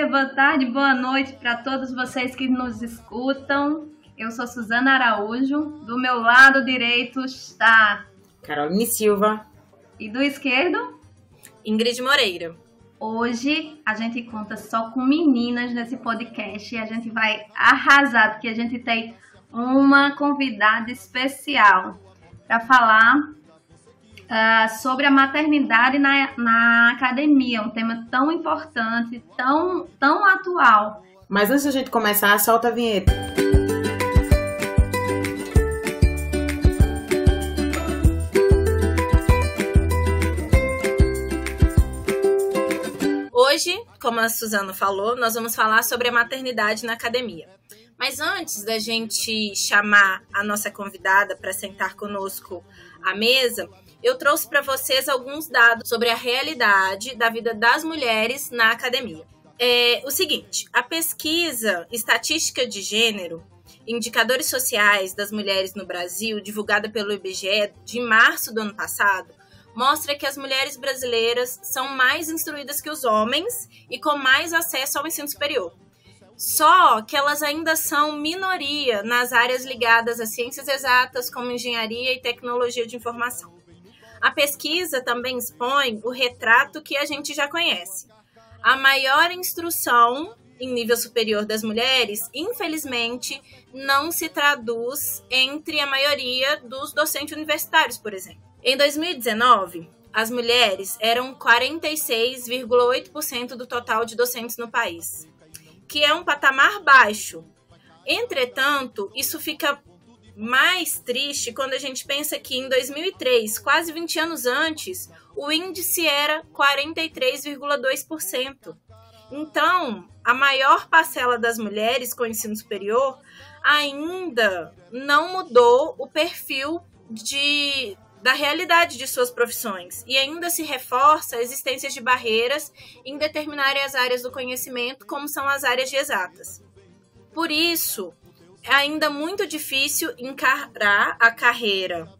boa tarde, boa noite para todos vocês que nos escutam. Eu sou Suzana Araújo, do meu lado direito está Caroline Silva e do esquerdo, Ingrid Moreira. Hoje a gente conta só com meninas nesse podcast e a gente vai arrasar, porque a gente tem uma convidada especial para falar sobre a maternidade na academia, um tema tão importante, tão atual. Mas antes da gente começar, solta a vinheta. Hoje, como a Suzana falou, nós vamos falar sobre a maternidade na academia. Mas antes da gente chamar a nossa convidada para sentar conosco à mesa, eu trouxe para vocês alguns dados sobre a realidade da vida das mulheres na academia. O seguinte, a pesquisa Estatística de Gênero, Indicadores Sociais das Mulheres no Brasil, divulgada pelo IBGE de março do ano passado, mostra que as mulheres brasileiras são mais instruídas que os homens e com mais acesso ao ensino superior. Só que elas ainda são minoria nas áreas ligadas a ciências exatas, como engenharia e tecnologia de informação. A pesquisa também expõe o retrato que a gente já conhece. A maior instrução em nível superior das mulheres, infelizmente, não se traduz entre a maioria dos docentes universitários, por exemplo. Em 2019, as mulheres eram 46,8% do total de docentes no país, que é um patamar baixo. Entretanto, isso fica mais triste quando a gente pensa que em 2003, quase 20 anos antes, o índice era 43,2%. Então, a maior parcela das mulheres com ensino superior ainda não mudou o perfil da realidade de suas profissões e ainda se reforça a existência de barreiras em determinadas áreas do conhecimento, como são as áreas de exatas. Por isso, é ainda muito difícil encarar a carreira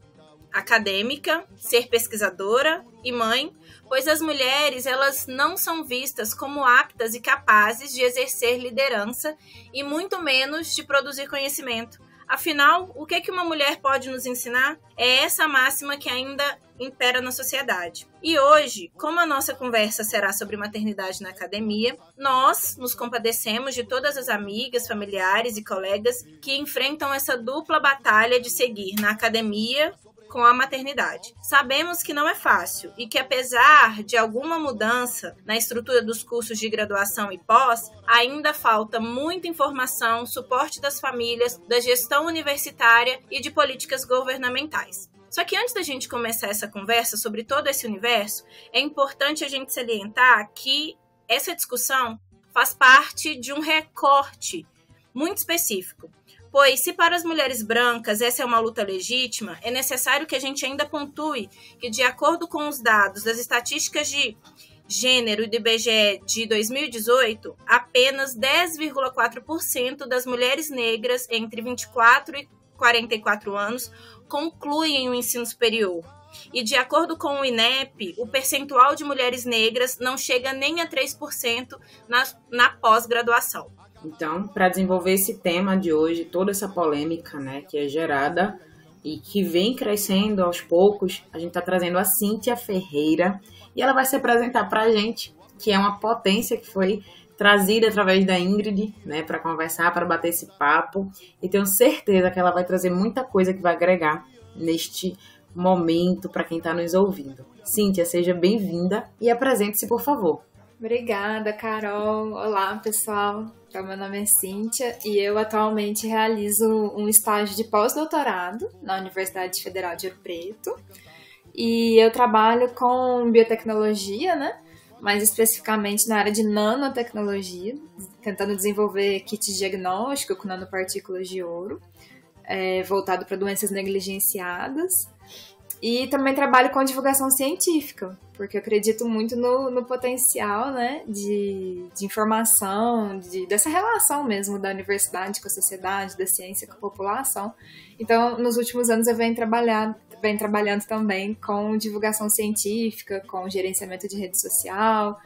acadêmica, ser pesquisadora e mãe, pois as mulheres elas não são vistas como aptas e capazes de exercer liderança e muito menos de produzir conhecimento. Afinal, o que uma mulher pode nos ensinar? É essa máxima que ainda impera na sociedade. E hoje, como a nossa conversa será sobre maternidade na academia, nós nos compadecemos de todas as amigas, familiares e colegas que enfrentam essa dupla batalha de seguir na academia com a maternidade. Sabemos que não é fácil e que, apesar de alguma mudança na estrutura dos cursos de graduação e pós, ainda falta muita informação, suporte das famílias, da gestão universitária e de políticas governamentais. Só que antes da gente começar essa conversa sobre todo esse universo, é importante a gente salientar que essa discussão faz parte de um recorte muito específico. Pois, se para as mulheres brancas essa é uma luta legítima, é necessário que a gente ainda pontue que, de acordo com os dados das estatísticas de gênero e do IBGE de 2018, apenas 10,4% das mulheres negras entre 24 e 44 anos concluem o ensino superior. E, de acordo com o INEP, o percentual de mulheres negras não chega nem a 3% na pós-graduação. Então, para desenvolver esse tema de hoje, toda essa polêmica, né, que é gerada e que vem crescendo aos poucos, a gente está trazendo a Cíntia Ferreira e ela vai se apresentar para a gente, que é uma potência que foi trazida através da Ingrid, né, para conversar, para bater esse papo, e tenho certeza que ela vai trazer muita coisa que vai agregar neste momento para quem está nos ouvindo. Cíntia, seja bem-vinda e apresente-se, por favor. Obrigada, Carol. Olá, pessoal. Meu nome é Cíntia e eu atualmente realizo um estágio de pós-doutorado na Universidade Federal de Ouro Preto. E eu trabalho com biotecnologia, né? Mais especificamente na área de nanotecnologia, tentando desenvolver kits de diagnóstico com nanopartículas de ouro, voltado para doenças negligenciadas. E também trabalho com divulgação científica, porque eu acredito muito no potencial, né, de informação, dessa relação mesmo da universidade com a sociedade, da ciência com a população. Então, nos últimos anos eu venho trabalhando também com divulgação científica, com gerenciamento de rede social,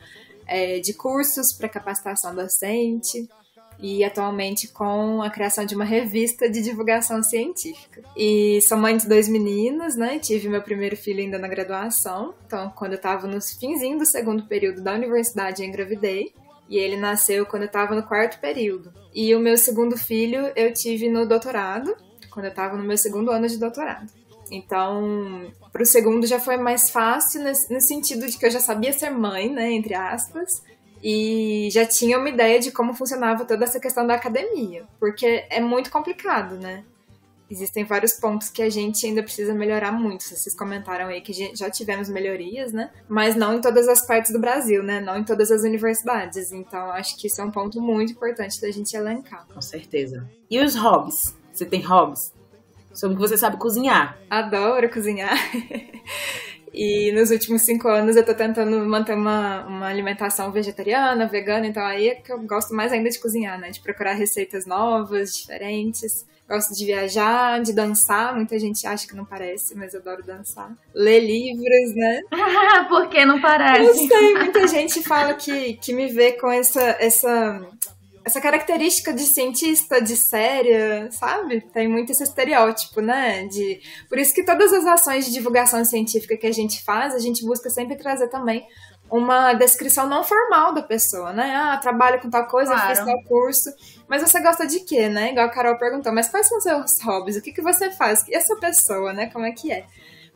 de cursos para capacitação docente, e atualmente com a criação de uma revista de divulgação científica. E sou mãe de 2 meninos, né? Tive meu primeiro filho ainda na graduação, então quando eu estava no finzinho do 2º período da universidade eu engravidei, e ele nasceu quando eu estava no 4º período. E o meu segundo filho eu tive no doutorado, quando eu estava no meu 2º ano de doutorado. Então, para o segundo já foi mais fácil no sentido de que eu já sabia ser mãe, né, entre aspas, e já tinha uma ideia de como funcionava toda essa questão da academia, porque é muito complicado, né? Existem vários pontos que a gente ainda precisa melhorar muito. Vocês comentaram aí que já tivemos melhorias, né? Mas não em todas as partes do Brasil, né? Não em todas as universidades. Então, acho que isso é um ponto muito importante da gente elencar. Com certeza. E os hobbies? Você tem hobbies? Sobre que você sabe cozinhar. Adoro cozinhar. E nos últimos 5 anos eu tô tentando manter uma alimentação vegetariana, vegana, então aí é que eu gosto mais ainda de cozinhar, né? De procurar receitas novas, diferentes. Gosto de viajar, de dançar. Muita gente acha que não parece, mas eu adoro dançar. Ler livros, né? Por que não parece? Não sei, muita gente fala que me vê com essa característica de cientista, de séria, sabe? Tem muito esse estereótipo, né? Por isso que todas as ações de divulgação científica que a gente faz, a gente busca sempre trazer também uma descrição não formal da pessoa, né? Ah, trabalho com tal coisa, claro. Fiz tal curso. Mas você gosta de quê, né? Igual a Carol perguntou, mas quais são os seus hobbies? O que você faz? E essa pessoa, né? Como é que é?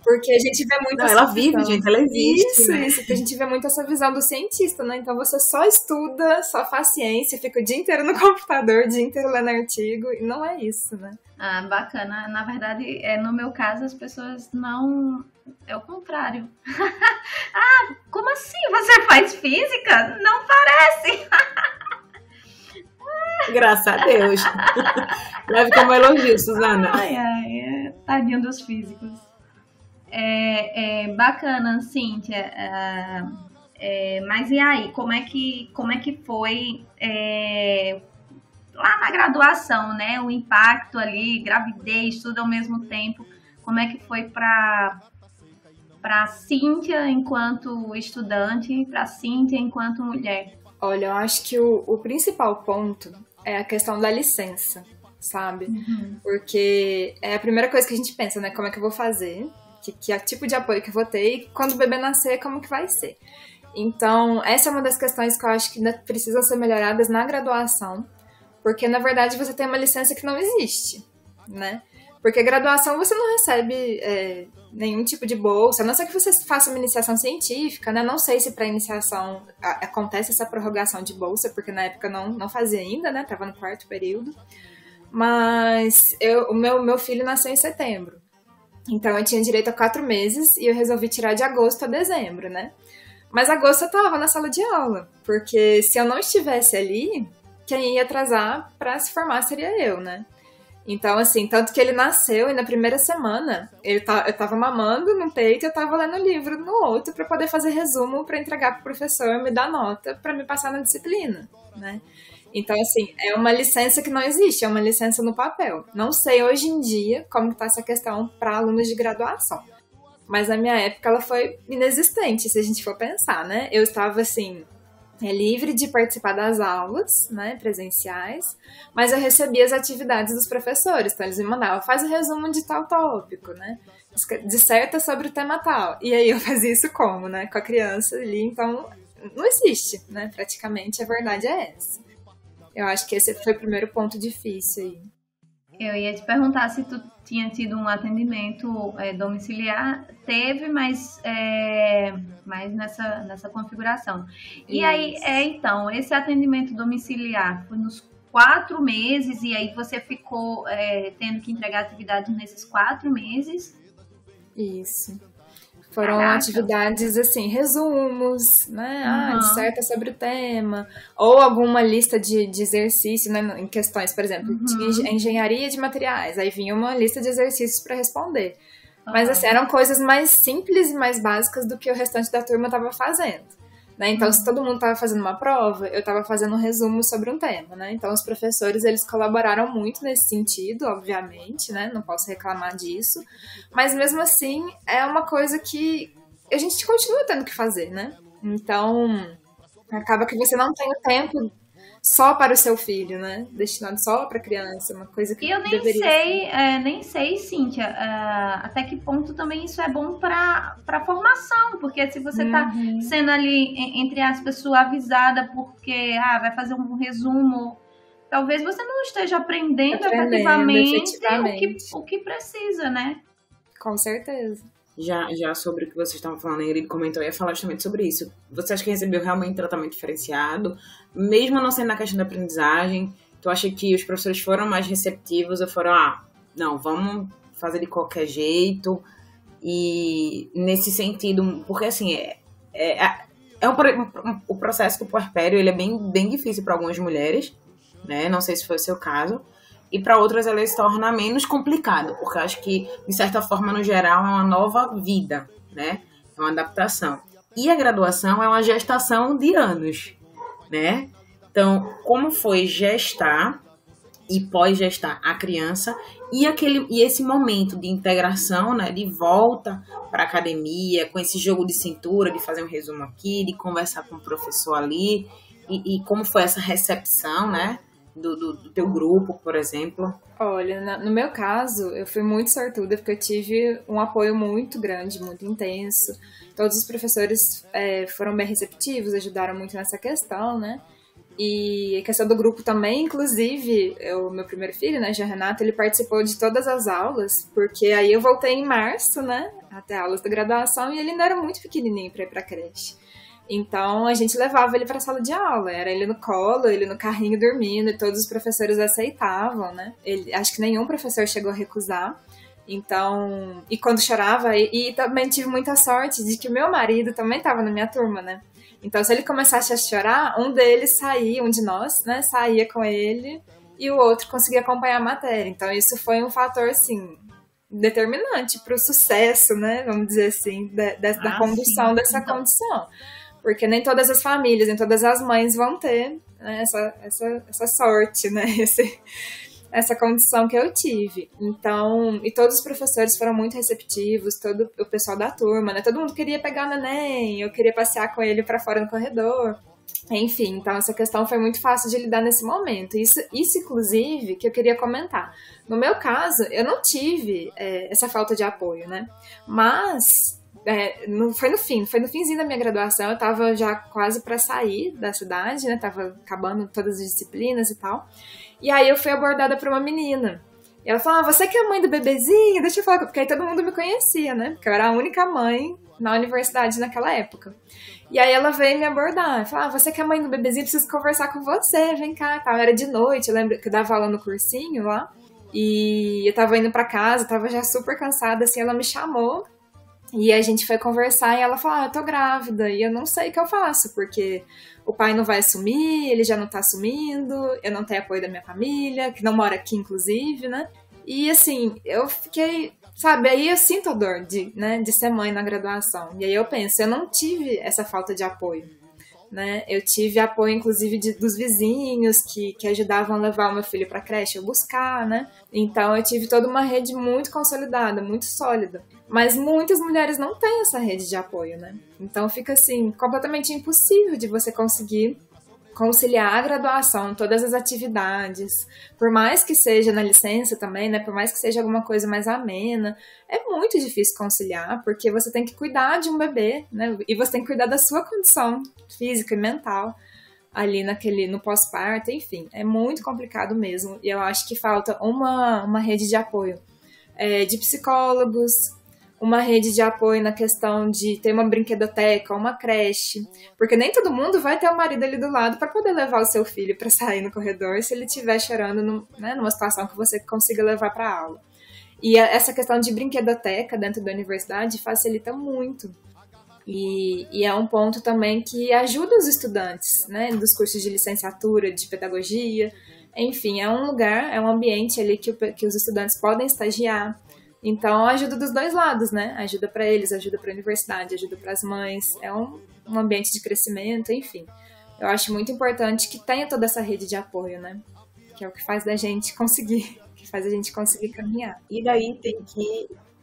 Porque a gente vê muito ela vive, gente, ela existe. Isso, porque a gente vê muito essa visão do cientista, né? Então você só estuda, só faz ciência, fica o dia inteiro no computador, o dia inteiro lendo artigo, e não é isso, né? Ah, bacana. Na verdade, no meu caso, as pessoas não... É o contrário. Ah, como assim? Você faz física? Não parece! Graças a Deus. Leve como elogio, Suzana. Ai, tadinho dos físicos. Bacana, Cíntia. Mas e aí, como é que foi lá na graduação, né? O impacto ali, gravidez, tudo ao mesmo tempo. Como é que foi para Cíntia enquanto estudante, para Cíntia enquanto mulher? Olha, eu acho que o principal ponto é a questão da licença, sabe? Uhum. Porque é a primeira coisa que a gente pensa, né? Como é que eu vou fazer? Que tipo de apoio que eu vou ter? E quando o bebê nascer, como que vai ser? Então, essa é uma das questões que eu acho que ainda precisam ser melhoradas na graduação, porque, na verdade, você tem uma licença que não existe, né? Porque a graduação você não recebe nenhum tipo de bolsa, a não ser que você faça uma iniciação científica, né? Não sei se para iniciação acontece essa prorrogação de bolsa, porque na época não fazia ainda, né? Tava no 4º período. Mas o meu filho nasceu em setembro. Então eu tinha direito a 4 meses e eu resolvi tirar de agosto a dezembro, né? Mas agosto eu tava na sala de aula, porque se eu não estivesse ali, quem ia atrasar para se formar seria eu, né? Então, assim, tanto que ele nasceu e na primeira semana eu tava mamando num peito e eu tava lendo livro no outro para poder fazer resumo para entregar pro professor me dar nota para me passar na disciplina, né? Então, assim, é uma licença que não existe, é uma licença no papel. Não sei hoje em dia como está essa questão para alunos de graduação, mas na minha época ela foi inexistente, se a gente for pensar, né? Eu estava, assim, livre de participar das aulas, né, presenciais, mas eu recebia as atividades dos professores, então eles me mandavam, faz o resumo de tal tópico, né, disserta sobre o tema tal, e aí eu fazia isso como, né, com a criança ali, então não existe, né, praticamente a verdade é essa. Eu acho que esse foi o primeiro ponto difícil aí. Eu ia te perguntar se tu tinha tido um atendimento domiciliar. Teve, mas nessa configuração. E isso. Aí, então, esse atendimento domiciliar foi nos 4 meses e aí você ficou tendo que entregar atividades nesses 4 meses? Isso. Foram atividades, assim, resumos, né? Uhum. Disserta sobre o tema. Ou alguma lista de exercício, né? Em questões, por exemplo, tinha engenharia de materiais. Aí vinha uma lista de exercícios para responder. Mas, assim, eram coisas mais simples e mais básicas do que o restante da turma estava fazendo. Né? Então, se todo mundo estava fazendo uma prova, eu estava fazendo um resumo sobre um tema, né? Então, os professores, eles colaboraram muito nesse sentido, obviamente, né? Não posso reclamar disso. Mas, mesmo assim, é uma coisa que a gente continua tendo que fazer, né? Então, Acaba que você não tem o tempo só para o seu filho, né? Destinado só para a criança, uma coisa que E eu nem sei, Cíntia, até que ponto também isso é bom para formação, porque se você está sendo ali, entre aspas, suavizada porque vai fazer um resumo, talvez você não esteja aprendendo efetivamente o que precisa, né? Com certeza. Já sobre o que vocês estavam falando, a Ingrid comentou, eu ia falar justamente sobre isso. Você acha que recebeu realmente tratamento diferenciado? Mesmo não sendo na questão da aprendizagem, tu acha que os professores foram mais receptivos ou foram, não, vamos fazer de qualquer jeito? E nesse sentido, porque assim, o processo do puerpério, ele é bem difícil para algumas mulheres, né? Não sei se foi o seu caso. E para outras ele se torna menos complicado, porque eu acho que, de certa forma, no geral, é uma nova vida, né? É uma adaptação. E a graduação é uma gestação de anos, né? Então, como foi gestar e pós-gestar a criança e esse momento de integração, né? De volta para a academia, com esse jogo de cintura, de fazer um resumo aqui, de conversar com o professor ali, e como foi essa recepção, né? Do teu grupo, por exemplo? Olha, no meu caso, eu fui muito sortuda porque eu tive um apoio muito grande, muito intenso. Todos os professores foram bem receptivos, ajudaram muito nessa questão, né? E a questão do grupo também, inclusive, o meu primeiro filho, né, Jean Renato, ele participou de todas as aulas, porque aí eu voltei em março, né, até aulas da graduação, e ele ainda era muito pequenininho para ir para creche. Então, a gente levava ele para a sala de aula, era ele no colo, ele no carrinho dormindo, e todos os professores aceitavam, né? Acho que nenhum professor chegou a recusar. Então, e quando chorava, e também tive muita sorte de que o meu marido também estava na minha turma, né? Então, se ele começasse a chorar, um de nós, né, saía com ele, e o outro conseguia acompanhar a matéria. Então, isso foi um fator, assim, determinante para o sucesso, né? Vamos dizer assim, da condução dessa condição. Porque nem todas as famílias, nem todas as mães vão ter, né, essa sorte, né? Essa condição que eu tive. Então, e todos os professores foram muito receptivos, todo o pessoal da turma, né? Todo mundo queria pegar o neném, eu queria passear com ele para fora no corredor. Enfim, então essa questão foi muito fácil de lidar nesse momento. Isso inclusive, que eu queria comentar. No meu caso, eu não tive essa falta de apoio, né? Mas... foi no finzinho da minha graduação, eu tava já quase para sair da cidade, né, tava acabando todas as disciplinas e tal, e aí eu fui abordada por uma menina, e ela falou, você que é a mãe do bebezinho? Deixa eu falar, porque aí todo mundo me conhecia, né, porque eu era a única mãe na universidade naquela época, e aí ela veio me abordar, e falou, você que é a mãe do bebezinho, preciso conversar com você, vem cá, tal. Era de noite, eu lembro que eu dava aula no cursinho lá, e eu tava indo para casa, tava já super cansada, assim, ela me chamou, e a gente foi conversar e ela falou, eu tô grávida e eu não sei o que eu faço, porque o pai não vai assumir, ele já não tá assumindo, eu não tenho apoio da minha família, que não mora aqui, inclusive, né? E assim, eu fiquei, sabe, aí eu sinto a dor de ser mãe na graduação. E aí eu penso, eu não tive essa falta de apoio, né? Eu tive apoio, inclusive, dos vizinhos que ajudavam a levar o meu filho pra creche, eu buscar, né? Então eu tive toda uma rede muito consolidada, muito sólida. Mas muitas mulheres não têm essa rede de apoio, né? Então fica, assim, completamente impossível de você conseguir conciliar a graduação, todas as atividades, por mais que seja na licença também, né? Por mais que seja alguma coisa mais amena, é muito difícil conciliar, porque você tem que cuidar de um bebê, né? E você tem que cuidar da sua condição física e mental ali no pós-parto, enfim, é muito complicado mesmo. E eu acho que falta uma rede de apoio de psicólogos, uma rede de apoio na questão de ter uma brinquedoteca, uma creche, porque nem todo mundo vai ter o marido ali do lado para poder levar o seu filho para sair no corredor se ele estiver chorando numa situação que você consiga levar para aula. E essa questão de brinquedoteca dentro da universidade facilita muito. E é um ponto também que ajuda os estudantes, né, dos cursos de licenciatura, de pedagogia, enfim, é um lugar, é um ambiente ali que os estudantes podem estagiar. Então, ajuda dos dois lados, né? Ajuda para eles, ajuda para a universidade, ajuda para as mães. É um ambiente de crescimento, enfim. Eu acho muito importante que tenha toda essa rede de apoio, né? Que é o que faz a gente conseguir caminhar. E daí tem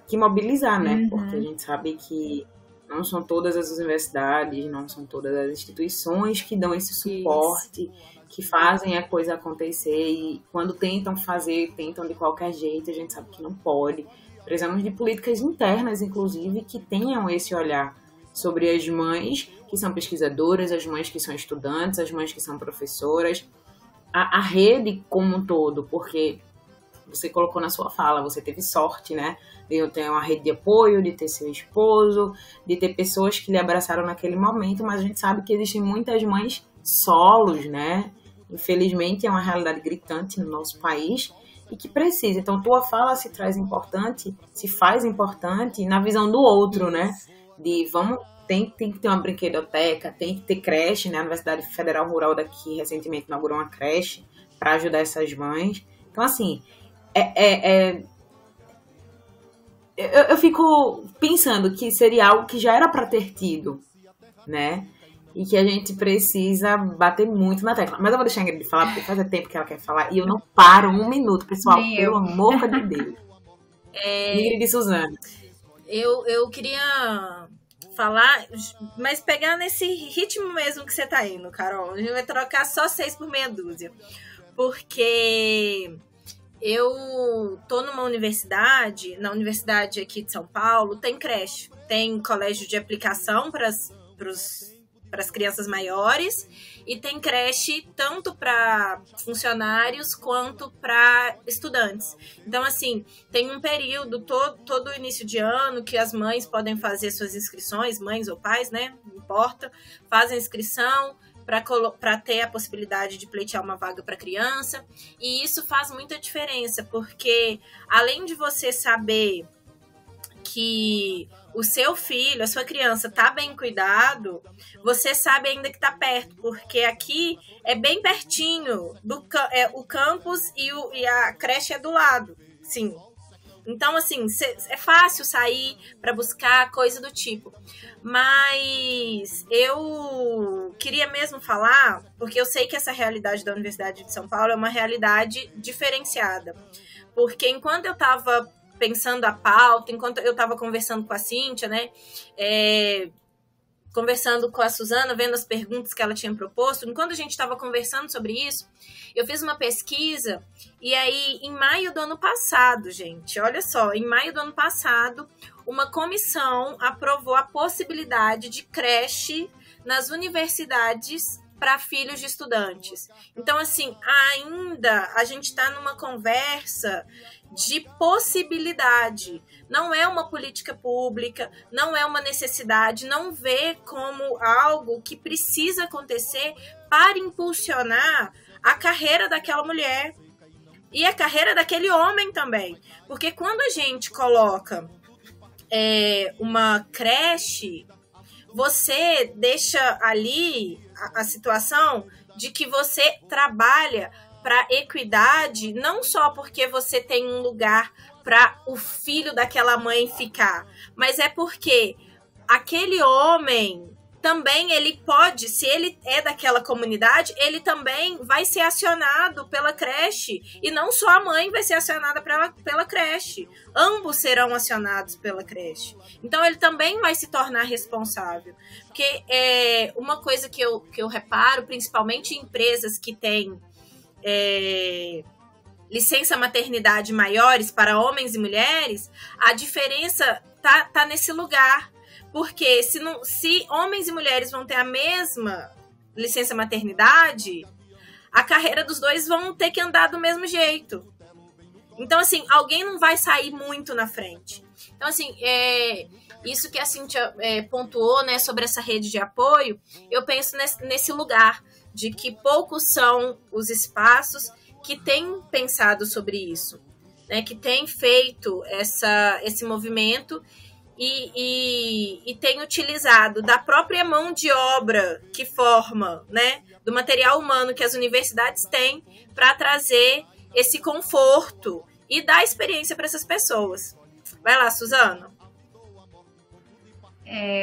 que mobilizar, né? Porque a gente sabe que Não são todas as universidades, não são todas as instituições que dão esse suporte, que fazem a coisa acontecer. E quando tentam fazer, tentam de qualquer jeito, a gente sabe que não pode. Precisamos de políticas internas, inclusive, que tenham esse olhar sobre as mães que são pesquisadoras, as mães que são estudantes, as mães que são professoras, a rede como um todo, porque você colocou na sua fala, você teve sorte, né? De eu ter uma rede de apoio, de ter seu esposo, de ter pessoas que lhe abraçaram naquele momento, mas a gente sabe que existem muitas mães solos, né? Infelizmente é uma realidade gritante no nosso país e que precisa. Então, tua fala se faz importante na visão do outro, né? De tem que ter uma brinquedoteca, tem que ter creche, né? A Universidade Federal Rural daqui recentemente inaugurou uma creche para ajudar essas mães. Então, assim, eu fico pensando que seria algo que já era para ter tido, né? E que a gente precisa bater muito na tecla. Mas eu vou deixar a Ingrid falar, porque faz tempo que ela quer falar. E eu não paro um minuto, pessoal. Pelo amor de Deus. Ingrid e Suzana. Eu queria falar, mas pegar nesse ritmo mesmo que você tá indo, Carol. A gente vai trocar só 6 por meia dúzia. Porque eu tô numa universidade, na universidade aqui de São Paulo, tem creche. Tem colégio de aplicação para as crianças maiores e tem creche tanto para funcionários quanto para estudantes. Então, assim, tem um período, todo o início de ano, que as mães podem fazer suas inscrições, mães ou pais, né? Não importa, fazem inscrição para ter a possibilidade de pleitear uma vaga para criança. E isso faz muita diferença, porque além de você saber que o seu filho, a sua criança tá bem cuidado, você sabe ainda que tá perto, porque aqui é bem pertinho, o campus e a creche é do lado, sim. Então, assim, é fácil sair para buscar coisa do tipo. Mas eu queria mesmo falar, porque eu sei que essa realidade da Universidade de São Paulo é uma realidade diferenciada. Porque enquanto eu estava pensando a pauta, enquanto eu estava conversando com a Cíntia, né, conversando com a Suzana, vendo as perguntas que ela tinha proposto, enquanto a gente estava conversando sobre isso, eu fiz uma pesquisa, e aí, em maio do ano passado, gente, olha só, em maio do ano passado, uma comissão aprovou a possibilidade de creche nas universidades para filhos de estudantes. Então, assim, ainda a gente está numa conversa de possibilidade. Não é uma política pública, não é uma necessidade, não vê como algo que precisa acontecer para impulsionar a carreira daquela mulher e a carreira daquele homem também. Porque quando a gente coloca uma creche, você deixa ali a situação de que você trabalha para equidade, não só porque você tem um lugar para o filho daquela mãe ficar, mas é porque aquele homem também, ele pode, se ele é daquela comunidade, ele também vai ser acionado pela creche, e não só a mãe vai ser acionada pela creche, ambos serão acionados pela creche. Então, ele também vai se tornar responsável. Porque uma coisa que eu reparo, principalmente em empresas que têm licença maternidade maiores para homens e mulheres, a diferença tá nesse lugar. Porque se homens e mulheres vão ter a mesma licença maternidade, a carreira dos dois vão ter que andar do mesmo jeito. Então, assim, alguém não vai sair muito na frente. Então, assim, isso que a Cíntia pontuou, né, sobre essa rede de apoio, eu penso nesse lugar de que poucos são os espaços que têm pensado sobre isso, né, que têm feito esse movimento e tem utilizado da própria mão de obra que forma, né, do material humano que as universidades têm para trazer esse conforto e dar experiência para essas pessoas. Vai lá, Suzana.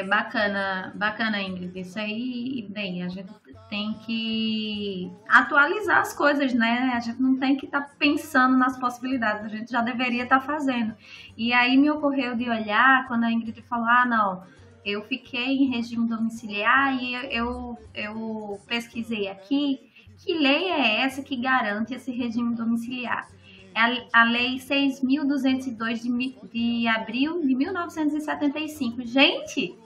Bacana, Ingrid. Isso aí, bem, a gente tem que atualizar as coisas, né? A gente não tem que estar pensando nas possibilidades, a gente já deveria estar fazendo. E aí me ocorreu de olhar, quando a Ingrid falou, não, eu fiquei em regime domiciliar e eu pesquisei aqui que lei é essa que garante esse regime domiciliar. É a Lei 6.202 de abril de 1975. Gente,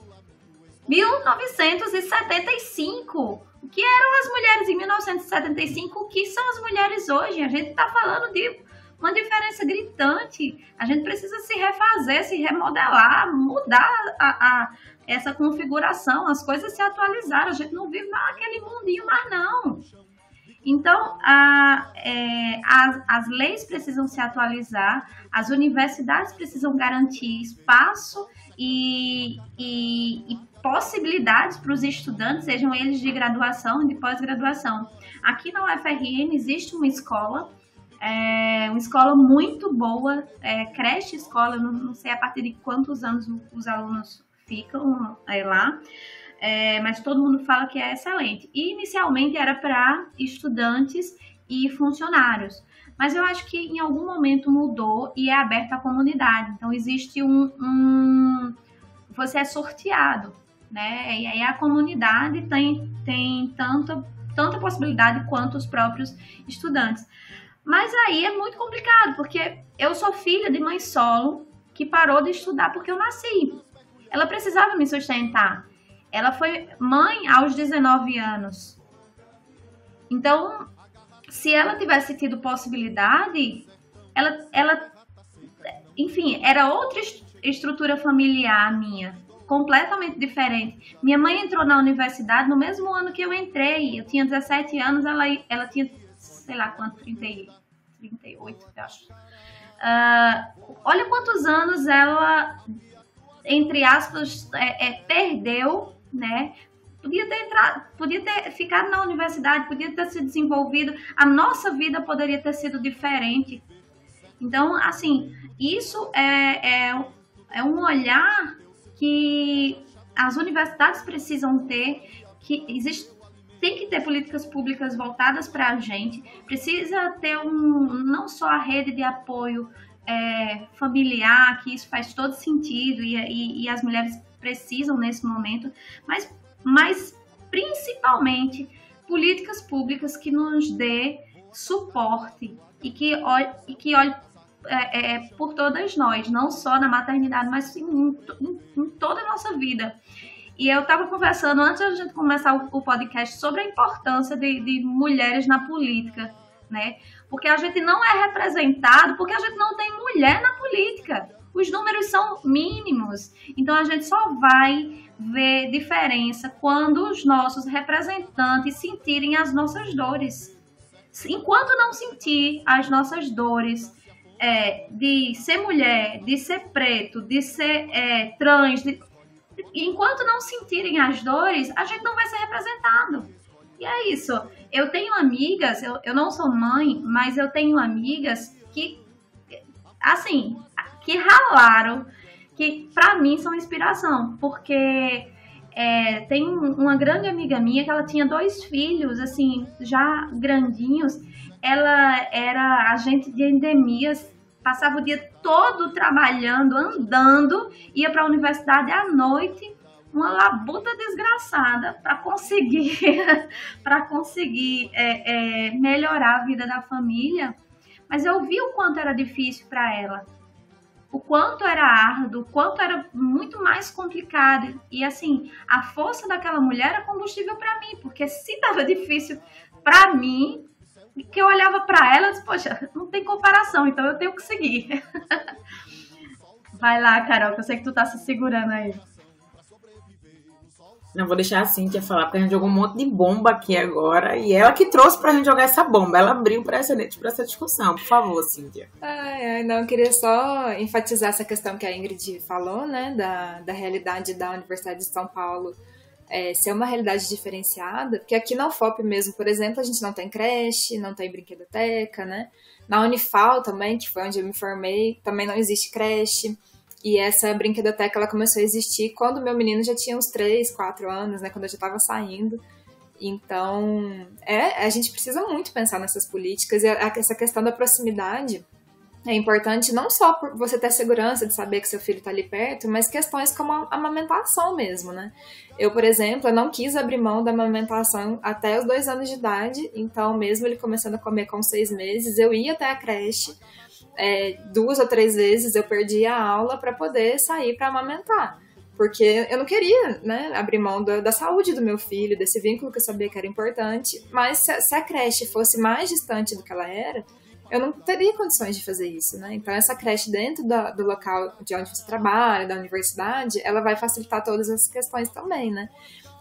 1975! O que eram as mulheres em 1975? O que são as mulheres hoje? A gente está falando de uma diferença gritante. A gente precisa se refazer, se remodelar, mudar essa configuração, as coisas se atualizaram. A gente não vive naquele mundinho mais, não. Então, as leis precisam se atualizar, as universidades precisam garantir espaço e possibilidades para os estudantes, sejam eles de graduação e de pós-graduação. Aqui na UFRN existe uma escola muito boa, creche escola, não sei a partir de quantos anos os alunos ficam lá, mas todo mundo fala que é excelente. E inicialmente era para estudantes e funcionários, mas eu acho que em algum momento mudou e é aberto à comunidade. Então existe você é sorteado, né? E aí a comunidade tem tanta possibilidade quanto os próprios estudantes. Mas aí é muito complicado, porque eu sou filha de mãe solo que parou de estudar porque eu nasci. Ela precisava me sustentar. Ela foi mãe aos 19 anos. Então, se ela tivesse tido possibilidade, enfim, era outra estrutura familiar minha, completamente diferente. Minha mãe entrou na universidade no mesmo ano que eu entrei. Eu tinha 17 anos, ela tinha, sei lá quanto, 38, eu acho. Olha quantos anos ela, entre aspas, perdeu, né? Podia ter ficado na universidade, podia ter se desenvolvido, a nossa vida poderia ter sido diferente. Então, assim, isso é um olhar que as universidades precisam ter, que tem que ter políticas públicas voltadas para a gente, precisa ter não só a rede de apoio familiar, que isso faz todo sentido e as mulheres precisam nesse momento, mas principalmente políticas públicas que nos dê suporte e que olhe por todas nós, não só na maternidade, mas em toda a nossa vida. E eu estava conversando, antes da gente começar o podcast, sobre a importância de mulheres na política, né? Porque a gente não é representado, porque a gente não tem mulher na política. Os números são mínimos. Então, a gente só vai ver diferença quando os nossos representantes sentirem as nossas dores. Enquanto não sentir as nossas dores de ser mulher, de ser preto, de ser trans, enquanto não sentirem as dores, a gente não vai ser representado. E é isso. Eu tenho amigas, eu não sou mãe, mas eu tenho amigas que, assim, que ralaram, que pra mim são inspiração, porque tem uma grande amiga minha que ela tinha 2 filhos, assim, já grandinhos. Ela era agente de endemias, passava o dia todo trabalhando, andando, ia para a universidade à noite, uma labuta desgraçada para conseguir melhorar a vida da família. Mas eu vi o quanto era difícil para ela, o quanto era árduo, o quanto era muito mais complicado. E assim, a força daquela mulher era combustível para mim, porque se estava difícil para mim, que eu olhava para ela e disse, poxa, não tem comparação, então eu tenho que seguir. Vai lá, Carol, que eu sei que tu tá se segurando aí. Não, vou deixar a Cíntia falar, porque a gente jogou um monte de bomba aqui agora, e ela que trouxe pra gente jogar essa bomba. Ela abriu o precedente pra essa discussão. Por favor, Cíntia. Não, eu queria só enfatizar essa questão que a Ingrid falou, né, da realidade da Universidade de São Paulo ser uma realidade diferenciada, porque aqui na UFOP mesmo, por exemplo, a gente não tem creche, não tem brinquedoteca, né? Na Unifal também, que foi onde eu me formei, também não existe creche. E essa brinquedoteca, ela começou a existir quando meu menino já tinha uns 3, 4 anos, né? Quando eu já estava saindo. Então, a gente precisa muito pensar nessas políticas. E essa questão da proximidade É importante não só por você ter segurança de saber que seu filho está ali perto, mas questões como a amamentação mesmo, né? Eu, por exemplo, eu não quis abrir mão da amamentação até os 2 anos de idade, então mesmo ele começando a comer com 6 meses, eu ia até a creche, 2 ou 3 vezes eu perdi a aula para poder sair para amamentar. Porque eu não queria, né, abrir mão da saúde do meu filho, desse vínculo que eu sabia que era importante, mas se a creche fosse mais distante do que ela era, eu não teria condições de fazer isso, né? Então, essa creche dentro do local de onde você trabalha, da universidade, ela vai facilitar todas essas questões também, né?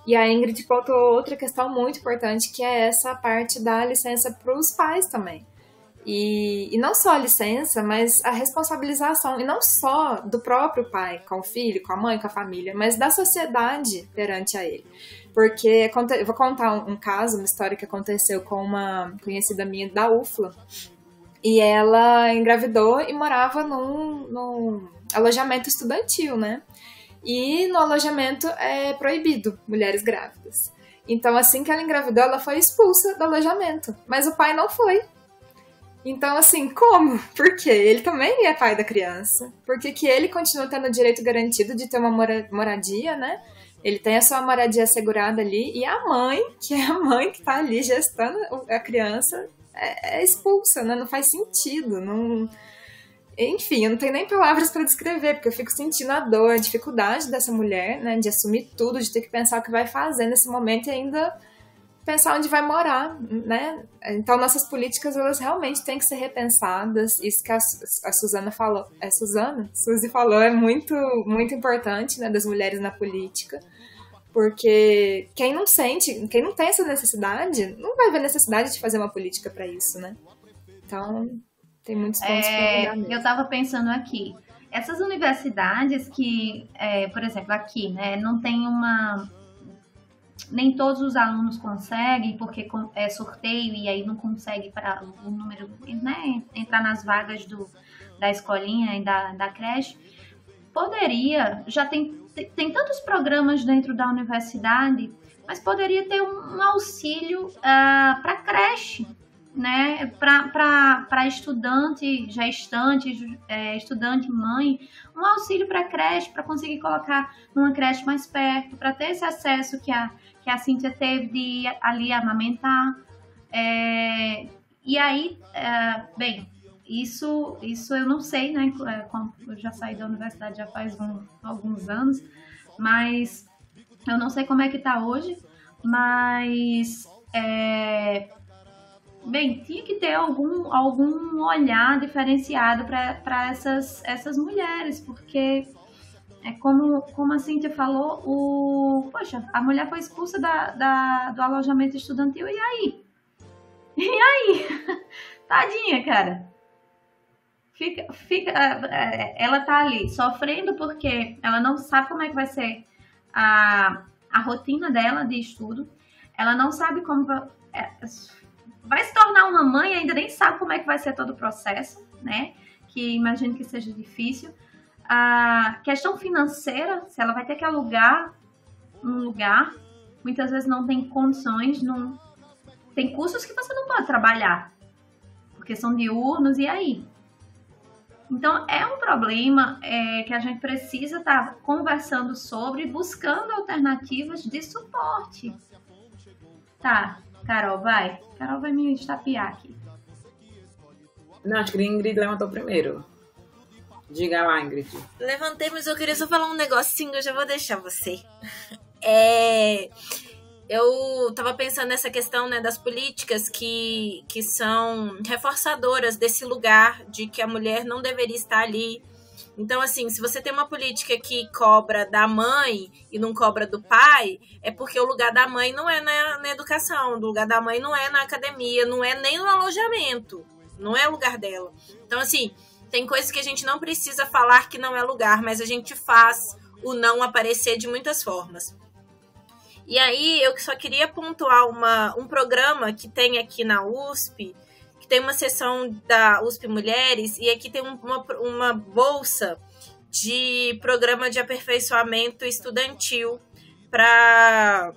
E a Ingrid pontuou outra questão muito importante, que é essa parte da licença para os pais também. E não só a licença, mas a responsabilização, e não só do próprio pai com o filho, com a mãe, com a família, mas da sociedade perante a ele. Porque, eu vou contar um caso, uma história que aconteceu com uma conhecida minha da UFLA, e ela engravidou e morava num alojamento estudantil, né? E no alojamento é proibido mulheres grávidas. Então, assim que ela engravidou, ela foi expulsa do alojamento. Mas o pai não foi. Então, assim, como? Por quê? Ele também é pai da criança. Por que ele continua tendo o direito garantido de ter uma moradia, né? Ele tem a sua moradia assegurada ali. E a mãe, que é a mãe que tá ali gestando a criança, é expulsa, né? Não faz sentido. Não... Enfim, eu não tenho nem palavras para descrever, porque eu fico sentindo a dor, a dificuldade dessa mulher, né? De assumir tudo, de ter que pensar o que vai fazer nesse momento e ainda pensar onde vai morar, né? Então, nossas políticas, elas realmente têm que ser repensadas. Isso que a Suzana falou, Suzy falou, é muito, muito importante, né? Das mulheres na política. Porque quem não tem essa necessidade, não vai ver necessidade de fazer uma política para isso, né? Então, tem muitos pontos para mudar mesmo. Eu estava pensando aqui, essas universidades que, por exemplo, aqui, né, não tem nem todos os alunos conseguem, porque é sorteio e aí não consegue para o número, né, entrar nas vagas da escolinha e da creche. Poderia, já tem tantos programas dentro da universidade, mas poderia ter um auxílio para creche, né, para estudante, estudante, mãe, um auxílio para creche, para conseguir colocar numa creche mais perto, para ter esse acesso que a Cíntia teve de ir ali amamentar. E aí, bem, isso eu não sei, né? Eu já saí da universidade já faz alguns anos, mas eu não sei como é que tá hoje, mas bem, tinha que ter algum olhar diferenciado para essas mulheres, porque como a Cíntia falou, poxa, a mulher foi expulsa do alojamento estudantil, e aí? E aí? Tadinha, cara. Ela tá ali sofrendo porque ela não sabe como é que vai ser a rotina dela de estudo. Ela não sabe como vai se tornar uma mãe e ainda nem sabe como é que vai ser todo o processo, né? Que imagino que seja difícil. A questão financeira, se ela vai ter que alugar um lugar, muitas vezes não tem condições, tem cursos que você não pode trabalhar, porque são diurnos, e aí? Então, é um problema que a gente precisa estar conversando sobre, buscando alternativas de suporte. Tá, Carol, vai. Carol vai me estapear aqui. Não, acho que a Ingrid levantou primeiro. Diga lá, Ingrid. Levantei, mas eu queria só falar um negocinho, eu já vou deixar você. Eu tava pensando nessa questão, né, das políticas que são reforçadoras desse lugar de que a mulher não deveria estar ali. Então, assim, se você tem uma política que cobra da mãe e não cobra do pai, é porque o lugar da mãe não é na educação, o lugar da mãe não é na academia, não é nem no alojamento, não é o lugar dela. Então, assim, tem coisas que a gente não precisa falar que não é lugar, mas a gente faz o não aparecer de muitas formas. E aí, eu só queria pontuar um programa que tem aqui na USP, que tem uma seção da USP Mulheres, e aqui tem uma bolsa de programa de aperfeiçoamento estudantil para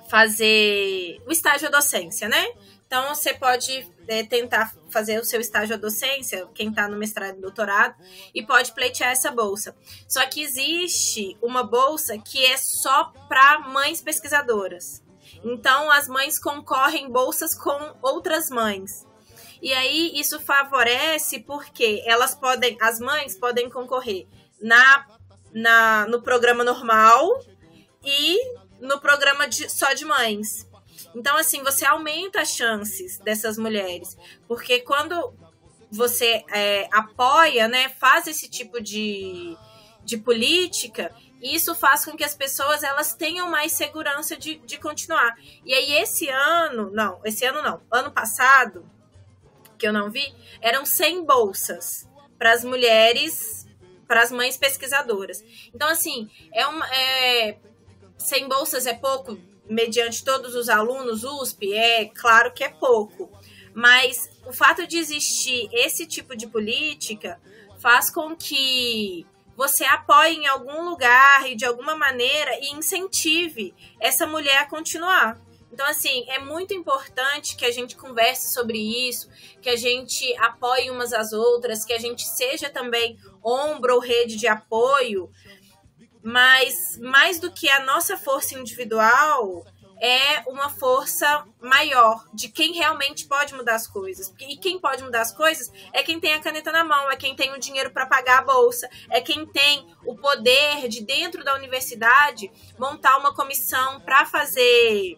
fazer o estágio da docência, né? Então, você pode tentar fazer o seu estágio da docência, quem está no mestrado e doutorado, e pode pleitear essa bolsa. Só que existe uma bolsa que é só para mães pesquisadoras. Então, as mães concorrem bolsas com outras mães. E aí, isso favorece porque as mães podem concorrer no programa normal e no programa só de mães. Então, assim, você aumenta as chances dessas mulheres. Porque quando você apoia, né, faz esse tipo de política, isso faz com que as pessoas elas tenham mais segurança de continuar. E aí, ano passado, que eu não vi, eram 100 bolsas para as mulheres, para as mães pesquisadoras. Então, assim, 100 bolsas é pouco, mediante todos os alunos USP, claro que é pouco. Mas o fato de existir esse tipo de política faz com que você apoie em algum lugar e de alguma maneira e incentive essa mulher a continuar. Então, assim, é muito importante que a gente converse sobre isso, que a gente apoie umas às outras, que a gente seja também ombro ou rede de apoio, mas mais do que a nossa força individual, é uma força maior de quem realmente pode mudar as coisas. E quem pode mudar as coisas é quem tem a caneta na mão, é quem tem o dinheiro para pagar a bolsa, é quem tem o poder de, dentro da universidade, montar uma comissão para fazer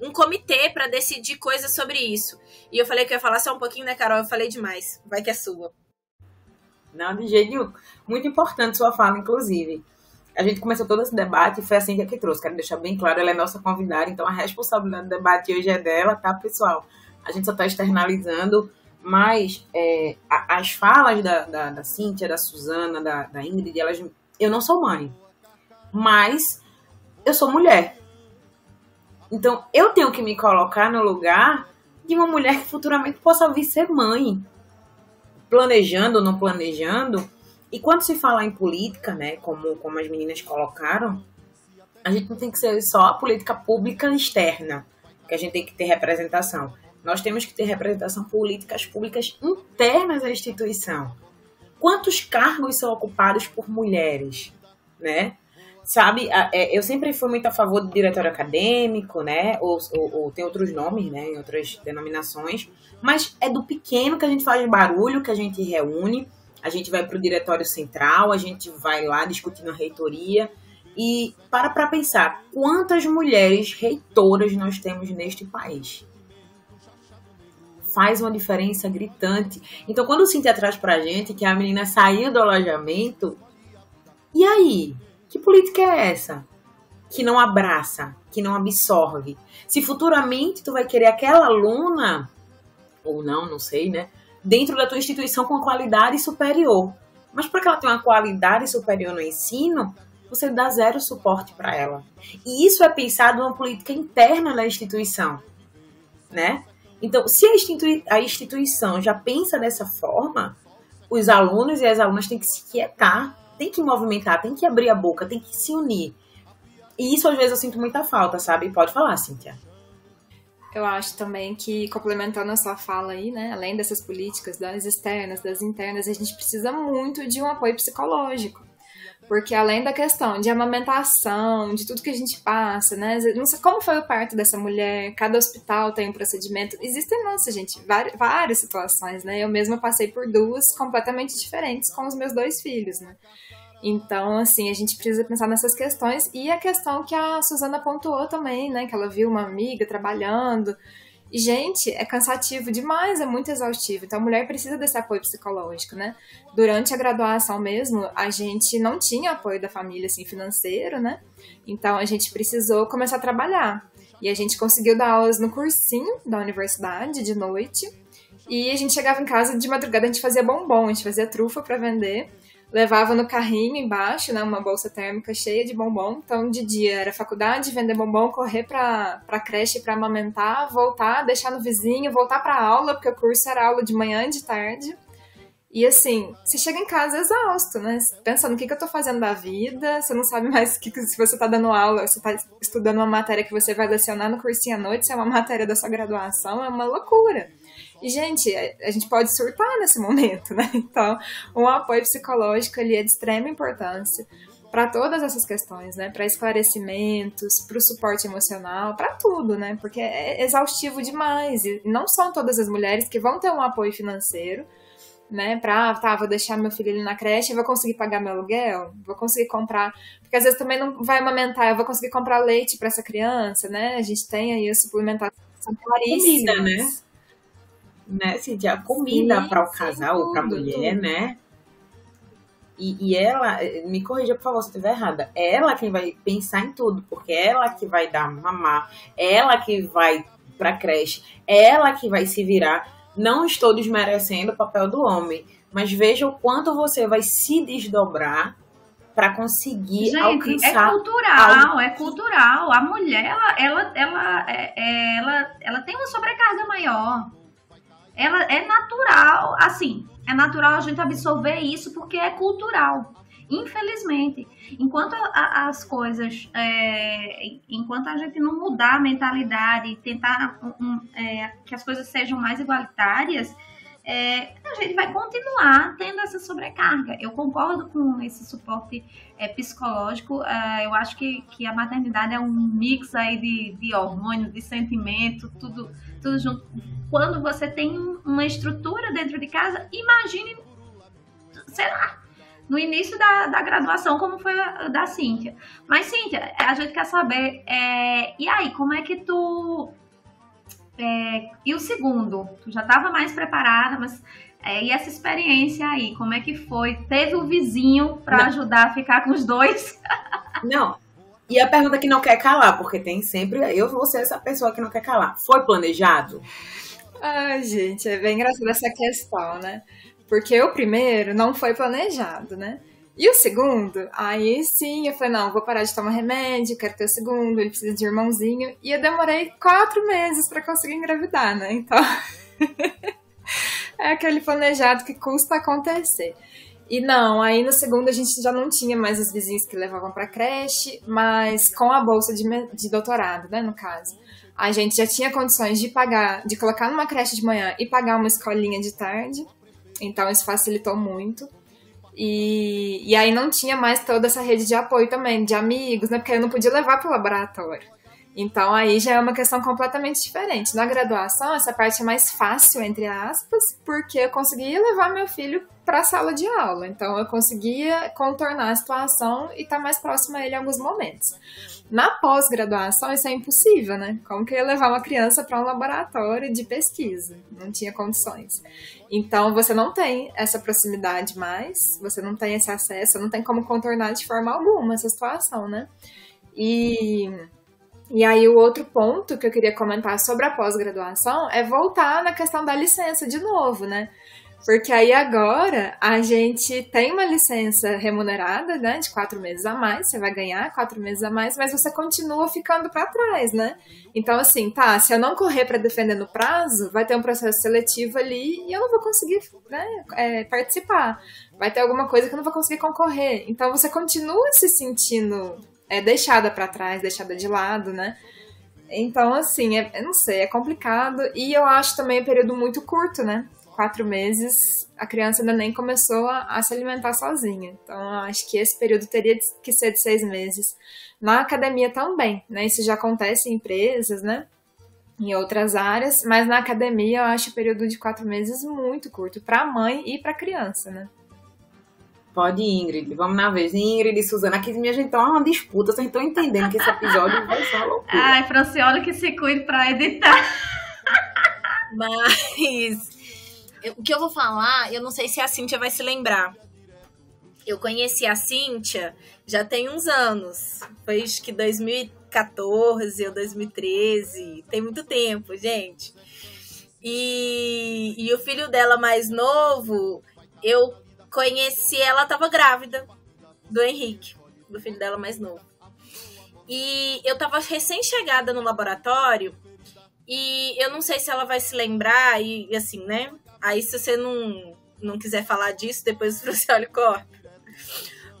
um comitê para decidir coisas sobre isso. E eu falei que eu ia falar só um pouquinho, né, Carol? Eu falei demais. Vai que é sua. Não, de jeito nenhum. Muito importante sua fala, inclusive. A gente começou todo esse debate e foi a Cíntia que trouxe. Quero deixar bem claro, ela é nossa convidada, então a responsabilidade do debate hoje é dela, tá, pessoal? A gente só está externalizando, mas as falas da Cíntia, da Suzana, da Ingrid, eu não sou mãe, mas eu sou mulher. Então, eu tenho que me colocar no lugar de uma mulher que futuramente possa vir ser mãe. Planejando ou não planejando. E quando se fala em política, né, como as meninas colocaram, a gente não tem que ser só a política pública externa, que a gente tem que ter representação. Nós temos que ter representação políticas públicas internas à instituição. Quantos cargos são ocupados por mulheres, né? Sabe, eu sempre fui muito a favor do diretório acadêmico, né, ou tem outros nomes, né, em outras denominações, mas é do pequeno que a gente faz barulho, que a gente reúne, a gente vai para o diretório central, a gente vai lá discutir na reitoria, e para pensar, quantas mulheres reitoras nós temos neste país? Faz uma diferença gritante. Então, quando o Cíntia traz para a gente que a menina saiu do alojamento, e aí? Que política é essa? Que não abraça, que não absorve. Se futuramente tu vai querer aquela aluna, ou não sei, né? Dentro da tua instituição com qualidade superior. Mas para que ela tenha uma qualidade superior no ensino, você dá zero suporte para ela. E isso é pensado numa política interna da instituição, né? Então, se a instituição já pensa dessa forma, os alunos e as alunas têm que se quietar, tem que movimentar, tem que abrir a boca, tem que se unir. E isso, às vezes, eu sinto muita falta, sabe? Pode falar, Cíntia. Eu acho também que, complementando a sua fala aí, né, além dessas políticas, das externas, das internas, a gente precisa muito de um apoio psicológico. Porque além da questão de amamentação, de tudo que a gente passa, né, não sei como foi o parto dessa mulher, cada hospital tem um procedimento, existem, nossa, gente, várias situações, né, eu mesma passei por duas completamente diferentes com os meus 2 filhos, né. Então, assim, a gente precisa pensar nessas questões e a questão que a Suzana pontuou também, né, que ela viu uma amiga trabalhando. E, gente, é cansativo demais, é muito exaustivo. Então, a mulher precisa desse apoio psicológico, né? Durante a graduação mesmo, a gente não tinha apoio da família, assim, financeiro, né? Então, a gente precisou começar a trabalhar. E a gente conseguiu dar aulas no cursinho da universidade, de noite. E a gente chegava em casa de madrugada, a gente fazia bombom, a gente fazia trufa para vender. Levava no carrinho embaixo, né, uma bolsa térmica cheia de bombom. Então, de dia era faculdade, vender bombom, correr pra creche pra amamentar, voltar, deixar no vizinho, voltar pra aula, porque o curso era aula de manhã e de tarde. E assim, você chega em casa exausto, né? Pensando o que eu tô fazendo da vida, você não sabe mais se você tá dando aula, você tá estudando uma matéria que você vai lecionar no cursinho à noite, se é uma matéria da sua graduação, é uma loucura. E, gente, a gente pode surtar nesse momento, né? Então, um apoio psicológico ali é de extrema importância para todas essas questões, né? Para esclarecimentos, para o suporte emocional, para tudo, né? Porque é exaustivo demais. E não são todas as mulheres que vão ter um apoio financeiro, né, vou deixar meu filho ali na creche, vou conseguir pagar meu aluguel, vou conseguir comprar, porque às vezes também não vai amamentar, eu vou conseguir comprar leite para essa criança, né, a gente tem aí as suplementações são caríssimas. Comida, né, Cíntia, comida para o casal ou para a mulher, tudo. Né, e ela, me corrija por favor se eu estiver errada, é ela quem vai pensar em tudo, porque é ela que vai dar mamar, é ela que vai pra creche, é ela que vai se virar. Não estou desmerecendo o papel do homem, mas veja o quanto você vai se desdobrar para conseguir alcançar. É cultural. A mulher, ela tem uma sobrecarga maior. Ela é natural, assim, é natural a gente absorver isso porque é cultural. Infelizmente, enquanto as coisas, enquanto a gente não mudar a mentalidade e tentar que as coisas sejam mais igualitárias, a gente vai continuar tendo essa sobrecarga. Eu concordo com esse suporte psicológico. Eu acho que a maternidade é um mix aí de hormônios, de sentimento, tudo junto. Quando você tem uma estrutura dentro de casa, imagine, sei lá, no início da graduação, como foi a da Cíntia. Mas, Cíntia, a gente quer saber, e aí, como é que tu... e o segundo? Tu já estava mais preparada, mas... e essa experiência aí, como é que foi? Teve o vizinho para ajudar a ficar com os dois? Não. E a pergunta que não quer calar, porque tem sempre... Eu vou ser essa pessoa que não quer calar. Foi planejado? Ai, gente, é bem engraçada essa questão, né? Porque o primeiro não foi planejado, né? E o segundo, aí sim, eu falei, não, vou parar de tomar remédio, quero ter o segundo, ele precisa de irmãozinho. E eu demorei 4 meses pra conseguir engravidar, né? Então, é aquele planejado que custa acontecer. E não, aí no segundo a gente já não tinha mais os vizinhos que levavam pra creche, mas com a bolsa de doutorado, né, no caso. A gente já tinha condições de pagar, de colocar numa creche de manhã e pagar uma escolinha de tarde. Então, isso facilitou muito. E aí não tinha mais toda essa rede de apoio também, de amigos, né? Porque eu não podia levar para o laboratório. Então, aí já é uma questão completamente diferente. Na graduação, essa parte é mais fácil, entre aspas, porque eu conseguia levar meu filho para a sala de aula. Então, eu conseguia contornar a situação e estar mais próxima a ele em alguns momentos. Na pós-graduação, isso é impossível, né? Como que eu ia levar uma criança para um laboratório de pesquisa? Não tinha condições. Então, você não tem essa proximidade mais, você não tem esse acesso, não tem como contornar de forma alguma essa situação, né? E aí, o outro ponto que eu queria comentar sobre a pós-graduação é voltar na questão da licença de novo, né? Porque aí agora a gente tem uma licença remunerada, né, de 4 meses a mais, você vai ganhar 4 meses a mais, mas você continua ficando para trás, né? Então, assim, se eu não correr para defender no prazo, vai ter um processo seletivo ali e eu não vou conseguir, né, participar. Vai ter alguma coisa que eu não vou conseguir concorrer. Então, você continua se sentindo deixada para trás, deixada de lado, né? Então, assim, eu não sei, é complicado. E eu acho também um período muito curto, né? 4 meses, a criança ainda nem começou a se alimentar sozinha. Então, eu acho que esse período teria que ser de 6 meses. Na academia também, né? Isso já acontece em empresas, né? Em outras áreas, mas na academia eu acho o período de 4 meses muito curto para a mãe e para a criança, né? Pode, Ingrid. Vamos na vez. Ingrid e Suzana, aqui minha gente, tá uma disputa. Vocês estão entendendo que esse episódio vai ser uma loucura. Ai, Francioli que se cuide pra editar. Mas o que eu vou falar, eu não sei se a Cíntia vai se lembrar. Eu conheci a Cíntia já tem uns anos. Foi acho que 2014 ou 2013. Tem muito tempo, gente. E o filho dela mais novo, eu conheci, ela tava grávida do Henrique, do filho dela mais novo. E eu tava recém-chegada no laboratório e eu não sei se ela vai se lembrar e assim, né? Aí se você não não quiser falar disso, depois o Francioli corta.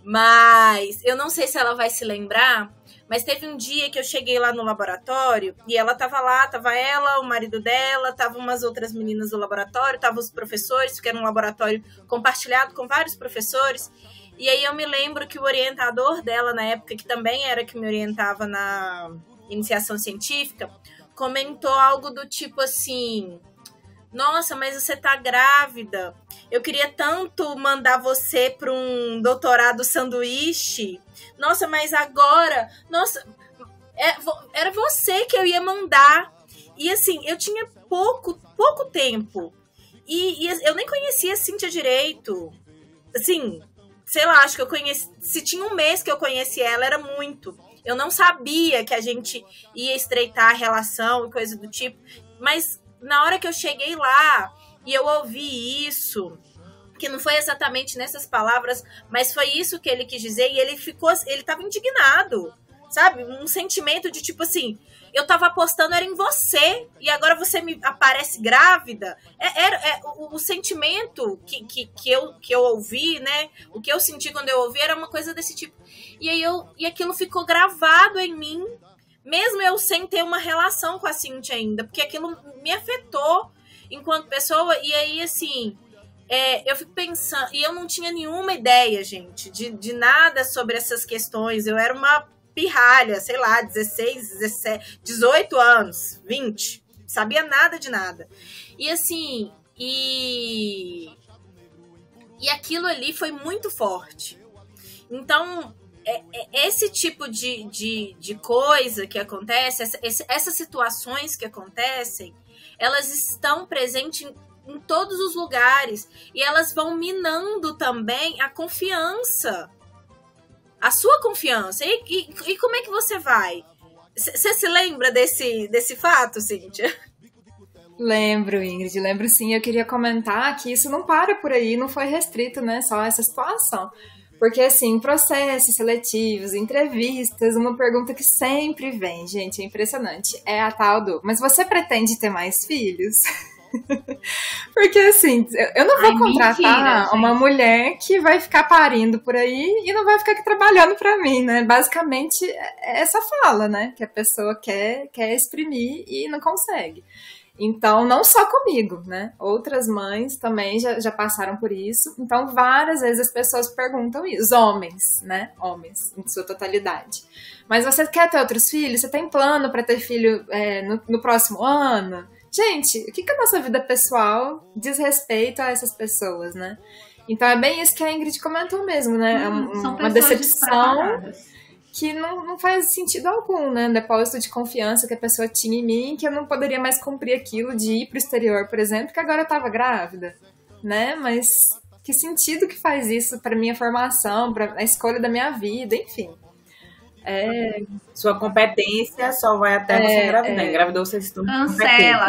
Mas eu não sei se ela vai se lembrar, mas teve um dia que eu cheguei lá no laboratório e ela tava lá, tava ela, o marido dela, tava umas outras meninas do laboratório, tava os professores, que era um laboratório compartilhado com vários professores. E aí eu me lembro que o orientador dela na época, que também era que me orientava na iniciação científica, comentou algo do tipo assim: nossa, mas você tá grávida. Eu queria tanto mandar você para um doutorado sanduíche. Nossa, mas agora... Nossa, era você que eu ia mandar. E assim, eu tinha pouco tempo. E eu nem conhecia a Cíntia direito. Assim, sei lá, acho que eu conheci... Se tinha um mês que eu conheci ela, era muito. Eu não sabia que a gente ia estreitar a relação e coisa do tipo. Mas na hora que eu cheguei lá e eu ouvi isso, que não foi exatamente nessas palavras, mas foi isso que ele quis dizer, e ele tava indignado, sabe? Um sentimento de tipo assim, eu tava apostando era em você, e agora você me aparece grávida. O sentimento que eu ouvi, né? O que eu senti quando eu ouvi era uma coisa desse tipo. E aquilo ficou gravado em mim, mesmo eu sem ter uma relação com a Cíntia ainda, porque aquilo me afetou enquanto pessoa. E aí, assim, eu fico pensando, e eu não tinha nenhuma ideia, gente, de nada sobre essas questões. Eu era uma pirralha, sei lá, 16, 17, 18 anos, 20, sabia nada de nada. E assim, e aquilo ali foi muito forte. Então, esse tipo de coisa que acontece, essas situações que acontecem, elas estão presentes em todos os lugares, e elas vão minando também a confiança, a sua confiança. E como é que você vai? Você se lembra desse fato, Cíntia? Lembro, Ingrid, lembro sim. Eu queria comentar que isso não para por aí, não foi restrito, né, só essa situação. Porque, assim, processos seletivos, entrevistas, uma pergunta que sempre vem, gente, é impressionante, é a tal do: mas você pretende ter mais filhos? Porque, assim, eu não vou contratar mentira, uma mulher que vai ficar parindo por aí e não vai ficar aqui trabalhando pra mim, né? Basicamente, é essa fala, né? Que a pessoa quer exprimir e não consegue. Então, não só comigo, né? Outras mães também já passaram por isso. Então, várias vezes as pessoas perguntam isso. Os homens, né? Homens, em sua totalidade. Mas você quer ter outros filhos? Você tem plano para ter filho no próximo ano? Gente, o que a nossa vida pessoal diz respeito a essas pessoas, né? Então, é bem isso que a Ingrid comentou mesmo, né? Uma decepção que não faz sentido algum, né? Depósito de confiança que a pessoa tinha em mim, que eu não poderia mais cumprir aquilo de ir pro exterior, por exemplo, que agora eu tava grávida, né? Mas que sentido que faz isso pra minha formação, pra a escolha da minha vida, enfim. Sua competência só vai até você engravidar. Engravidou, você se torna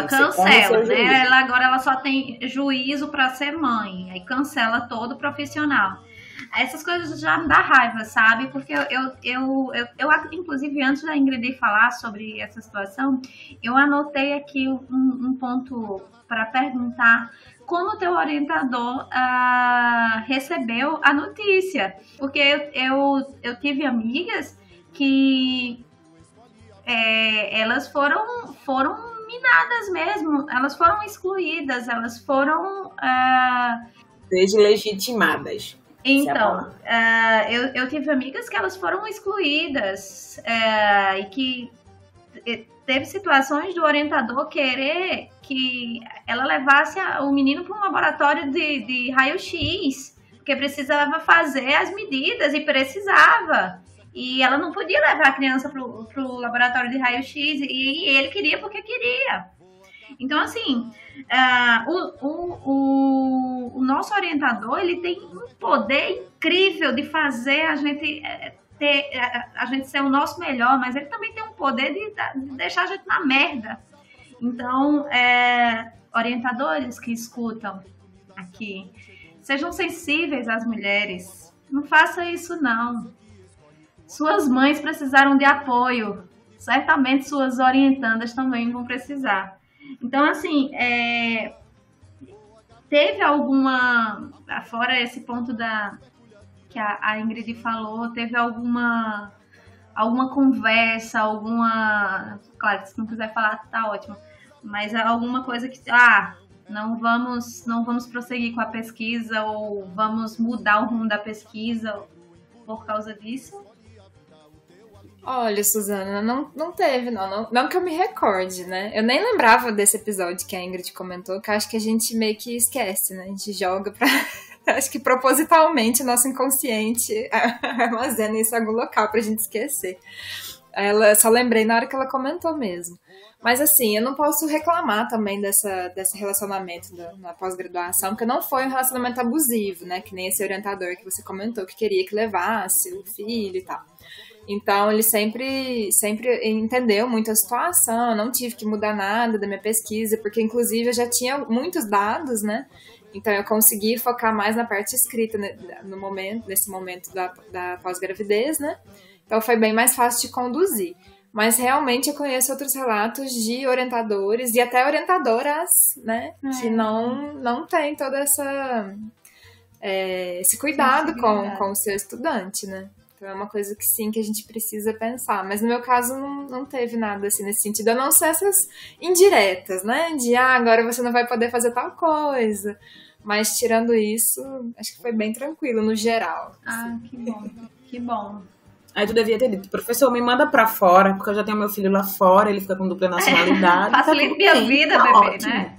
cancela, né? Ela só tem juízo pra ser mãe, aí cancela todo o profissional. Essas coisas já me dá raiva, sabe? Porque eu inclusive, antes da Ingrid falar sobre essa situação, eu anotei aqui um ponto para perguntar como o teu orientador recebeu a notícia. Porque eu tive amigas que elas foram minadas mesmo, elas foram excluídas, elas foram deslegitimadas. Então, eu tive amigas que elas foram excluídas e que teve situações do orientador querer que ela levasse o menino para um laboratório de raio-x, porque precisava fazer as medidas e precisava. E ela não podia levar a criança para o laboratório de raio-x e ele queria porque queria. Então, assim, o nosso orientador, ele tem um poder incrível de fazer a gente ser o nosso melhor, mas ele também tem um poder de deixar a gente na merda. Então, orientadores que escutam aqui, sejam sensíveis às mulheres. Não faça isso, não. Suas mães precisaram de apoio. Certamente suas orientandas também vão precisar. Então, assim, teve alguma, fora esse ponto que a Ingrid falou, teve alguma conversa, claro, se não quiser falar, tá ótimo, mas alguma coisa que, não vamos prosseguir com a pesquisa ou vamos mudar o rumo da pesquisa por causa disso? Olha, Suzana, não teve, não que eu me recorde, né? Eu nem lembrava desse episódio que a Ingrid comentou, que acho que a gente meio que esquece, né? A gente joga pra... Acho que propositalmente nosso inconsciente armazena isso em algum local pra gente esquecer. Só lembrei na hora que ela comentou mesmo. Mas assim, eu não posso reclamar também desse relacionamento na pós-graduação, porque não foi um relacionamento abusivo, né? Que nem esse orientador que você comentou, que queria que levasse o filho e tal. Então, ele sempre entendeu muito a situação, eu não tive que mudar nada da minha pesquisa, porque, inclusive, eu já tinha muitos dados, né? Então, eu consegui focar mais na parte escrita nesse momento da pós-gravidez, né? Então, foi bem mais fácil de conduzir. Mas, realmente, eu conheço outros relatos de orientadores e até orientadoras, né? Que não tem todo esse cuidado com o seu estudante, né? Então é uma coisa que sim, que a gente precisa pensar. Mas no meu caso não teve nada assim nesse sentido. A não ser essas indiretas, né? De agora você não vai poder fazer tal coisa. Mas tirando isso, acho que foi bem tranquilo no geral. Que bom, que bom. Aí tu devia ter dito, professor, me manda pra fora, porque eu já tenho meu filho lá fora, ele fica com dupla nacionalidade. Facilita minha vida, bebê, ótimo, né?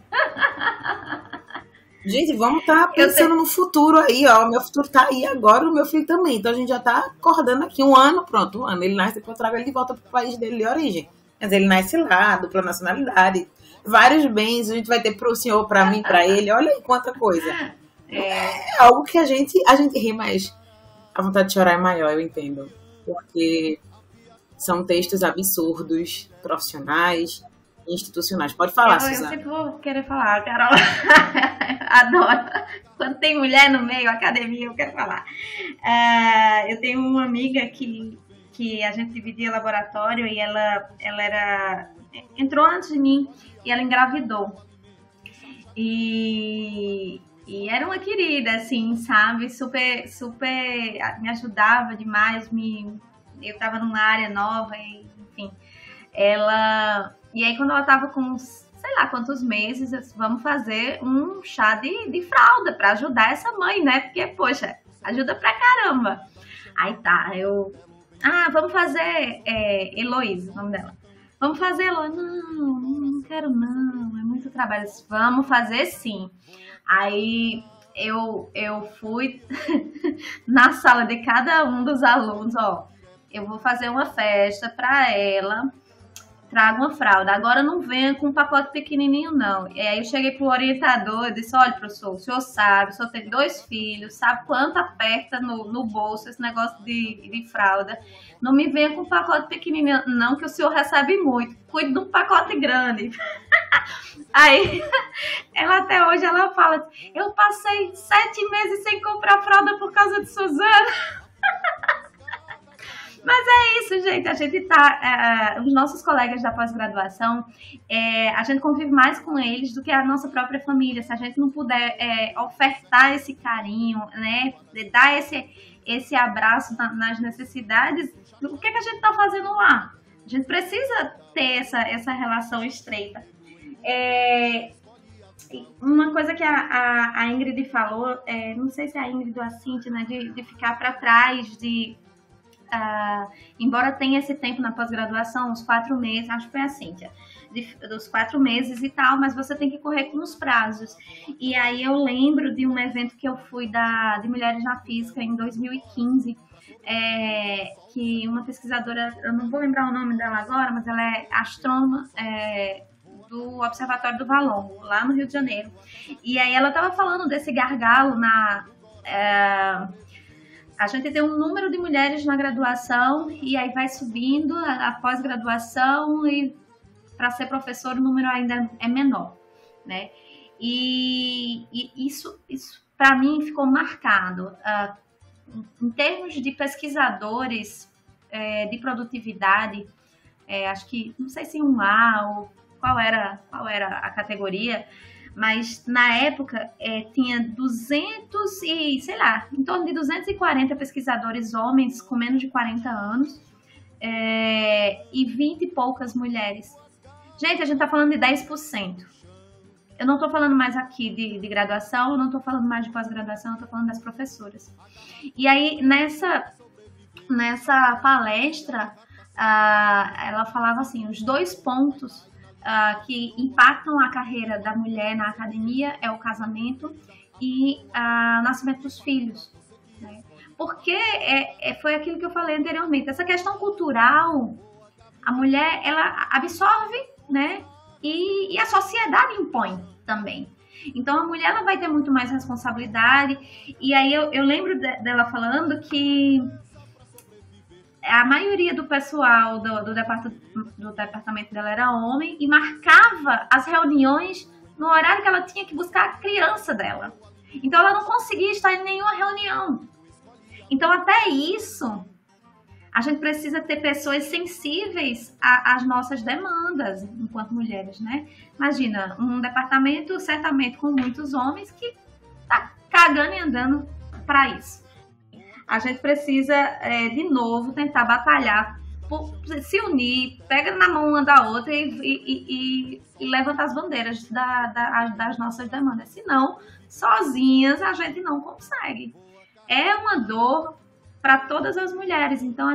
Gente, vamos estar pensando no futuro aí, ó. Meu futuro tá aí agora, o meu filho também. Então a gente já tá acordando aqui um ano. Ele nasce, depois eu trago ele de volta pro país dele de origem. Mas ele nasce lá, dupla nacionalidade. Vários bens a gente vai ter pro senhor, pra mim, pra ele. Olha aí quanta coisa. É algo que a gente ri, mas a vontade de chorar é maior, eu entendo. Porque são textos absurdos, profissionais, institucionais. Pode falar, Suzana. Eu sempre vou querer falar, Carol. Adoro. Quando tem mulher no meio, academia, eu quero falar. Eu tenho uma amiga que a gente dividia laboratório e ela entrou antes de mim e ela engravidou. E era uma querida, assim, sabe? Super, super me ajudava demais. Eu tava numa área nova, enfim. E aí, quando ela tava com, sei lá quantos meses, eu disse, vamos fazer um chá de fralda pra ajudar essa mãe, né? Porque, poxa, ajuda pra caramba. Aí tá, vamos fazer Heloísa, o nome dela. Vamos fazer, Heloísa? Não quero não, é muito trabalho. Disse, vamos fazer sim. Aí eu fui na sala de cada um dos alunos, eu vou fazer uma festa pra ela, trago uma fralda. Agora não venha com um pacote pequenininho, não. E aí eu cheguei pro orientador e disse, olha, professor, o senhor sabe, o senhor tem 2 filhos, sabe quanto aperta no bolso esse negócio de fralda. Não me venha com um pacote pequenininho, não, que o senhor recebe muito. Cuide de um pacote grande. Aí, ela até hoje, ela fala, eu passei 7 meses sem comprar fralda por causa de Suzana. Mas é isso, gente. A gente os nossos colegas da pós-graduação, a gente convive mais com eles do que a nossa própria família. Se a gente não puder ofertar esse carinho, né, dar esse abraço nas necessidades, o que a gente está fazendo lá? A gente precisa ter essa relação estreita. Uma coisa que a Ingrid falou, não sei se é a Ingrid ou a Cíntia, né, de ficar para trás, embora tenha esse tempo na pós-graduação, uns 4 meses, acho que foi a Cíntia, dos 4 meses e tal, mas você tem que correr com os prazos. E aí eu lembro de um evento que eu fui de Mulheres na Física em 2015, que uma pesquisadora, eu não vou lembrar o nome dela agora, mas ela é astrônoma do Observatório do Valongo, lá no Rio de Janeiro. E aí ela estava falando desse gargalo a gente tem um número de mulheres na graduação e aí vai subindo a pós-graduação e para ser professor o número ainda é menor, né? E isso para mim ficou marcado. Em termos de pesquisadores de produtividade, acho que, não sei se 1A ou qual era a categoria, Mas na época tinha 200 e, sei lá, em torno de 240 pesquisadores homens com menos de 40 anos e 20 e poucas mulheres. Gente, a gente está falando de 10%. Eu não estou falando mais aqui de graduação, eu não estou falando mais de pós-graduação, eu estou falando das professoras. E aí, nessa palestra, ela falava assim, os 2 pontos que impactam a carreira da mulher na academia é o casamento e o nascimento dos filhos. Né? Porque foi aquilo que eu falei anteriormente, essa questão cultural, a mulher, ela absorve, né? E a sociedade impõe também. Então, a mulher ela vai ter muito mais responsabilidade. E aí, eu lembro dela falando que a maioria do pessoal do departamento dela era homem e marcava as reuniões no horário que ela tinha que buscar a criança dela. Então, ela não conseguia estar em nenhuma reunião. Então, até isso, a gente precisa ter pessoas sensíveis às nossas demandas enquanto mulheres, né? Imagina, um departamento certamente com muitos homens que tá cagando e andando para isso. A gente precisa, de novo, tentar batalhar, se unir, pega na mão uma da outra e levanta as bandeiras das nossas demandas. Senão, sozinhas, a gente não consegue. É uma dor para todas as mulheres, então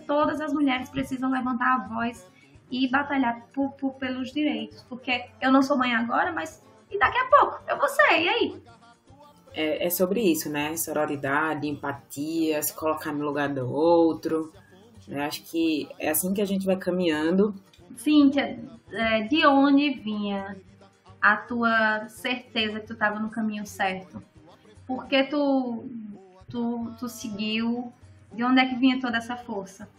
todas as mulheres precisam levantar a voz e batalhar pelos direitos, porque eu não sou mãe agora, mas e daqui a pouco eu vou ser, e aí? É sobre isso, né? Sororidade, empatia, se colocar no lugar do outro. Eu acho que é assim que a gente vai caminhando. Cíntia, de onde vinha a tua certeza que tu estava no caminho certo? Por que tu seguiu? De onde é que vinha toda essa força?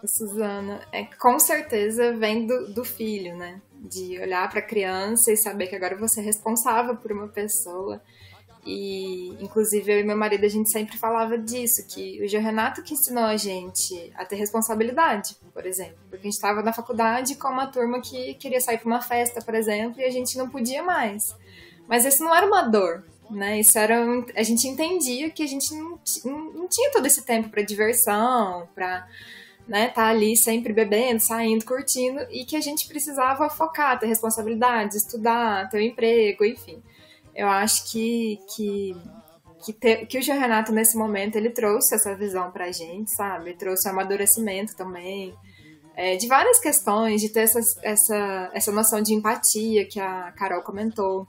Suzana, com certeza vem do filho, né? De olhar para a criança e saber que agora você é responsável por uma pessoa. E, inclusive, eu e meu marido, a gente sempre falava disso, que o Geo Renato que ensinou a gente a ter responsabilidade, por exemplo. Porque a gente estava na faculdade com uma turma que queria sair para uma festa, por exemplo, e a gente não podia mais. Mas isso não era uma dor, né? Isso era, a gente entendia que a gente não tinha todo esse tempo para diversão, para tá ali sempre bebendo, saindo, curtindo, e que a gente precisava focar, ter responsabilidade, estudar, ter um emprego, enfim. Eu acho que o Geo Renato, nesse momento, ele trouxe essa visão pra gente, sabe? Ele trouxe o amadurecimento também, de várias questões, de ter essa noção de empatia que a Carol comentou.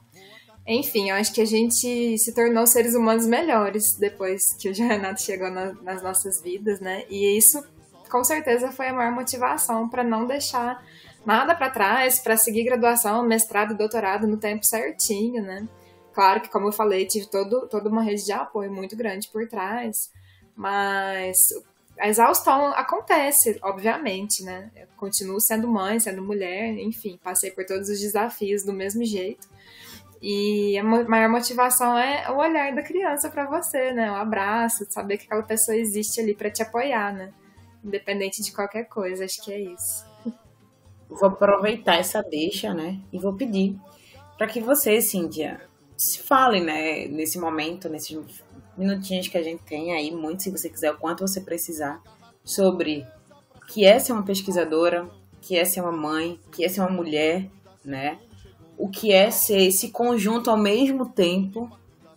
Enfim, eu acho que a gente se tornou seres humanos melhores depois que o Geo Renato chegou nas nossas vidas, né? E isso, com certeza, foi a maior motivação para não deixar nada para trás, para seguir graduação, mestrado e doutorado no tempo certinho, né? Claro que, como eu falei, tive toda uma rede de apoio muito grande por trás, mas a exaustão acontece, obviamente, né? Eu continuo sendo mãe, sendo mulher, enfim, passei por todos os desafios do mesmo jeito. E a maior motivação é o olhar da criança para você, né? O abraço, saber que aquela pessoa existe ali para te apoiar, né? Independente de qualquer coisa, acho que é isso. Vou aproveitar essa deixa, né? E vou pedir para que você, Cíntia, se fale, né? Nesse momento, nesses minutinhos que a gente tem aí, muito, se você quiser, o quanto você precisar, sobre o que é ser uma pesquisadora, o que é ser uma mãe, o que é ser uma mulher, né? O que é ser esse conjunto ao mesmo tempo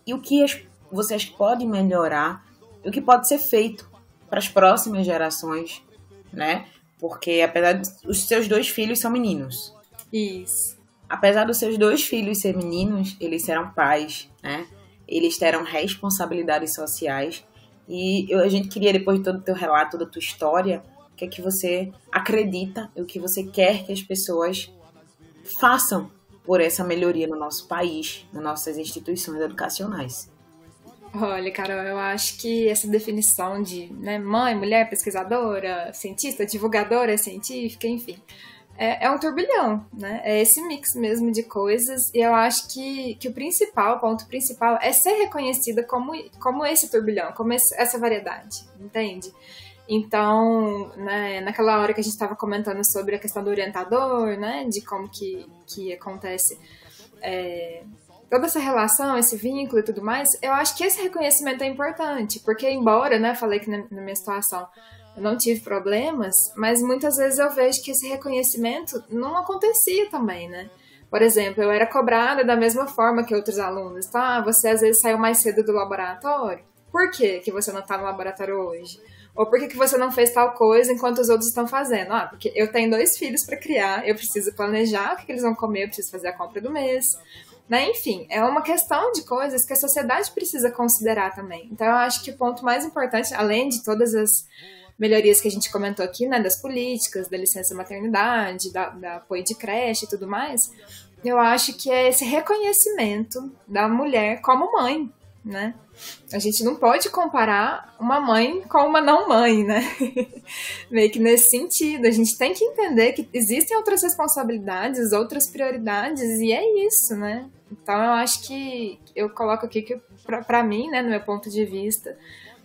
e o que você acha que pode melhorar e o que pode ser feito para as próximas gerações, né? Porque apesar dos seus 2 filhos são meninos. Isso. Apesar dos seus 2 filhos ser meninos, eles serão pais, né? Eles terão responsabilidades sociais. E a gente queria, depois de todo o teu relato, da tua história, o que é que você acredita e o que você quer que as pessoas façam por essa melhoria no nosso país, nas nossas instituições educacionais. Olha, Carol, eu acho que essa definição de mãe, mulher, pesquisadora, cientista, divulgadora científica, enfim, é um turbilhão, né? É esse mix mesmo de coisas, e eu acho que o ponto principal é ser reconhecida como esse turbilhão, como essa variedade, entende? Então, né, naquela hora que a gente estava comentando sobre a questão do orientador, né, de como que acontece toda essa relação, esse vínculo e tudo mais, eu acho que esse reconhecimento é importante, porque embora, né, falei que na minha situação eu não tive problemas, mas muitas vezes eu vejo que esse reconhecimento não acontecia também, né? Por exemplo, eu era cobrada da mesma forma que outros alunos, tá? Você às vezes saiu mais cedo do laboratório. Por que você não tá no laboratório hoje? Ou por que você não fez tal coisa enquanto os outros estão fazendo? Ah, porque eu tenho 2 filhos para criar, eu preciso planejar o que eles vão comer, eu preciso fazer a compra do mês. Né? Enfim, é uma questão de coisas que a sociedade precisa considerar também. Então, eu acho que o ponto mais importante, além de todas as melhorias que a gente comentou aqui, né, das políticas, da licença maternidade, da apoio de creche e tudo mais, eu acho que é esse reconhecimento da mulher como mãe, né? A gente não pode comparar uma mãe com uma não mãe, né? Meio que nesse sentido, a gente tem que entender que existem outras responsabilidades, outras prioridades, e é isso, né? Então eu acho que eu coloco aqui que pra mim, né, no meu ponto de vista,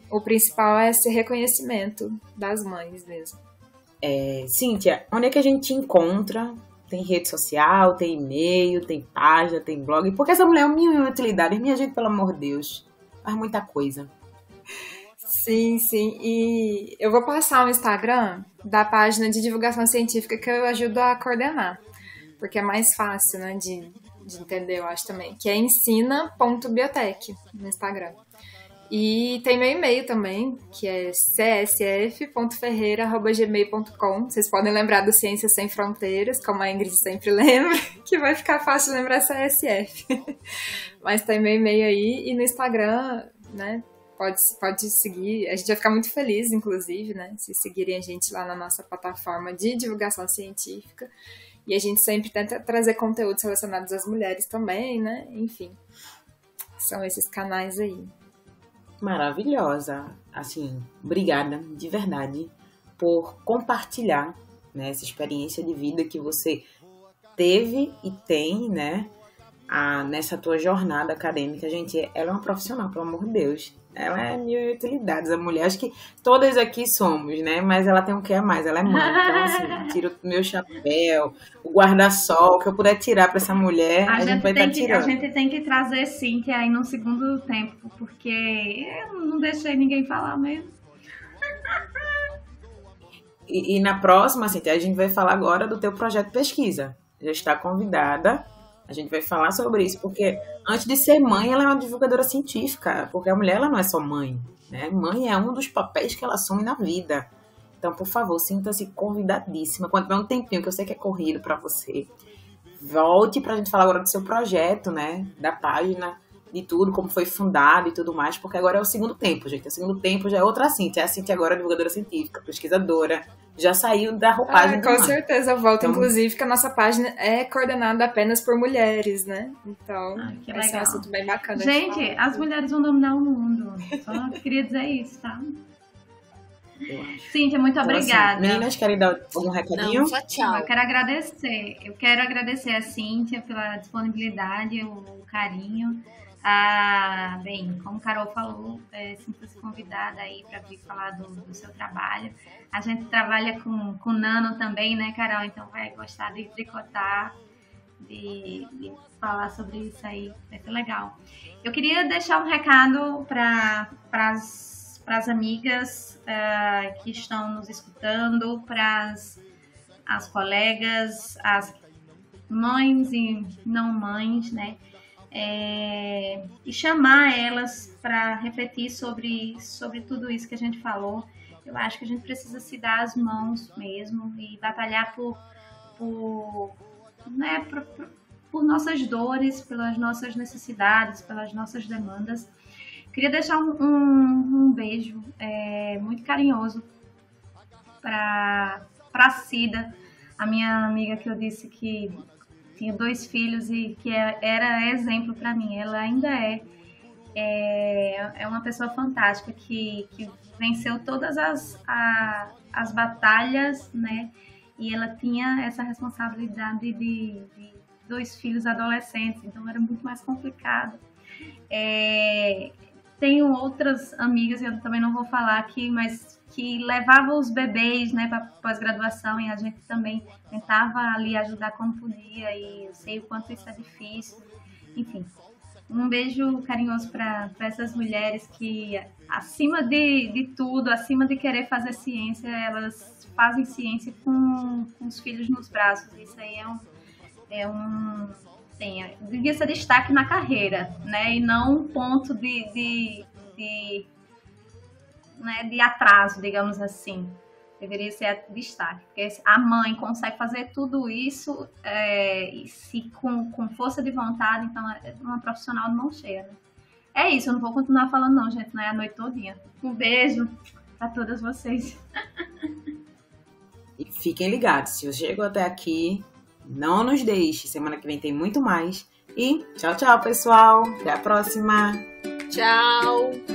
o principal é esse reconhecimento das mães mesmo. Cíntia, onde é que a gente te encontra? Tem rede social, tem e-mail, tem página, tem blog? Porque essa mulher é uma mil utilidade. Minha gente, pelo amor de Deus, faz muita coisa. Sim. E eu vou passar o Instagram da página de divulgação científica que eu ajudo a coordenar. Porque é mais fácil, né, de entender, eu acho também. Que é ensina.biotech no Instagram. E tem meu e-mail também, que é csf.ferreira@gmail.com. Vocês podem lembrar do Ciências Sem Fronteiras, como a Ingrid sempre lembra, que vai ficar fácil lembrar CSF. Mas tem meu e-mail aí, e no Instagram, né, pode seguir. A gente vai ficar muito feliz, inclusive, né, se seguirem a gente lá na nossa plataforma de divulgação científica. E a gente sempre tenta trazer conteúdos relacionados às mulheres também, né, enfim. São esses canais aí. Maravilhosa. Assim, obrigada de verdade por compartilhar, né, essa experiência de vida que você teve e tem, né, nessa tua jornada acadêmica. Gente, ela é uma profissional, pelo amor de Deus. Ela é mil utilidades, a mulher. Acho que todas aqui somos, né? Mas ela tem um que a mais, ela é mãe. Então, assim, tiro o meu chapéu, o guarda-sol, que eu puder tirar pra essa mulher, a gente vai estar tirando. A gente tem que trazer Cíntia aí no segundo tempo, porque eu não deixei ninguém falar mesmo. E na próxima, Cíntia, a gente vai falar agora do teu projeto de pesquisa. Já está convidada. A gente vai falar sobre isso, porque antes de ser mãe, ela é uma divulgadora científica, porque a mulher ela não é só mãe, né? Mãe é um dos papéis que ela assume na vida. Então, por favor, sinta-se convidadíssima. Quando tiver um tempinho, que eu sei que é corrido para você, volte para a gente falar agora do seu projeto, né? Da página, de tudo, como foi fundado e tudo mais, porque agora é o segundo tempo, gente. O segundo tempo já é outra Cíntia. É a Cíntia agora divulgadora científica, pesquisadora. Já saiu da roupagem com certeza eu volto, então, inclusive, que a nossa página é coordenada apenas por mulheres, né? Então, esse é um assunto bem bacana. Gente, as mulheres vão dominar o mundo. Só queria dizer isso, tá? Cíntia, muito obrigada. Assim, meninas, querem dar algum recadinho? Não, só tchau. Eu quero agradecer a Cíntia pela disponibilidade, o carinho. Bem, como a Carol falou, sinta-se convidada aí para vir falar do seu trabalho. A gente trabalha com nano também, né, Carol? Então vai gostar de tricotar, de falar sobre isso aí. Vai ser legal. Eu queria deixar um recado para as amigas que estão nos escutando, para as colegas, as mães e não mães, né? E chamar elas para refletir sobre tudo isso que a gente falou. Eu acho que a gente precisa se dar as mãos mesmo e batalhar por nossas dores, pelas nossas necessidades, pelas nossas demandas. Queria deixar um beijo muito carinhoso para Cida, a minha amiga que eu disse que tinha 2 filhos e que era exemplo para mim. Ela ainda é uma pessoa fantástica que venceu todas as batalhas, né? E ela tinha essa responsabilidade de 2 filhos adolescentes, então era muito mais complicado. Tenho outras amigas, eu também não vou falar aqui, mas que levava os bebês, né, para pós-graduação, e a gente também tentava ali ajudar como podia, e eu sei o quanto isso é difícil. Enfim, um beijo carinhoso para essas mulheres que, acima de tudo, acima de querer fazer ciência, elas fazem ciência com os filhos nos braços. Isso aí devia ser destaque na carreira, né, e não um ponto de atraso, digamos assim. Deveria ser destaque, porque a mãe consegue fazer tudo isso com força de vontade, então é uma profissional de mão cheia, né? É isso, eu não vou continuar falando não, gente, não é a noite todinha. Um beijo a todas vocês. E fiquem ligados, se você chegou até aqui, não nos deixe, semana que vem tem muito mais. E tchau, tchau, pessoal, até a próxima. Tchau.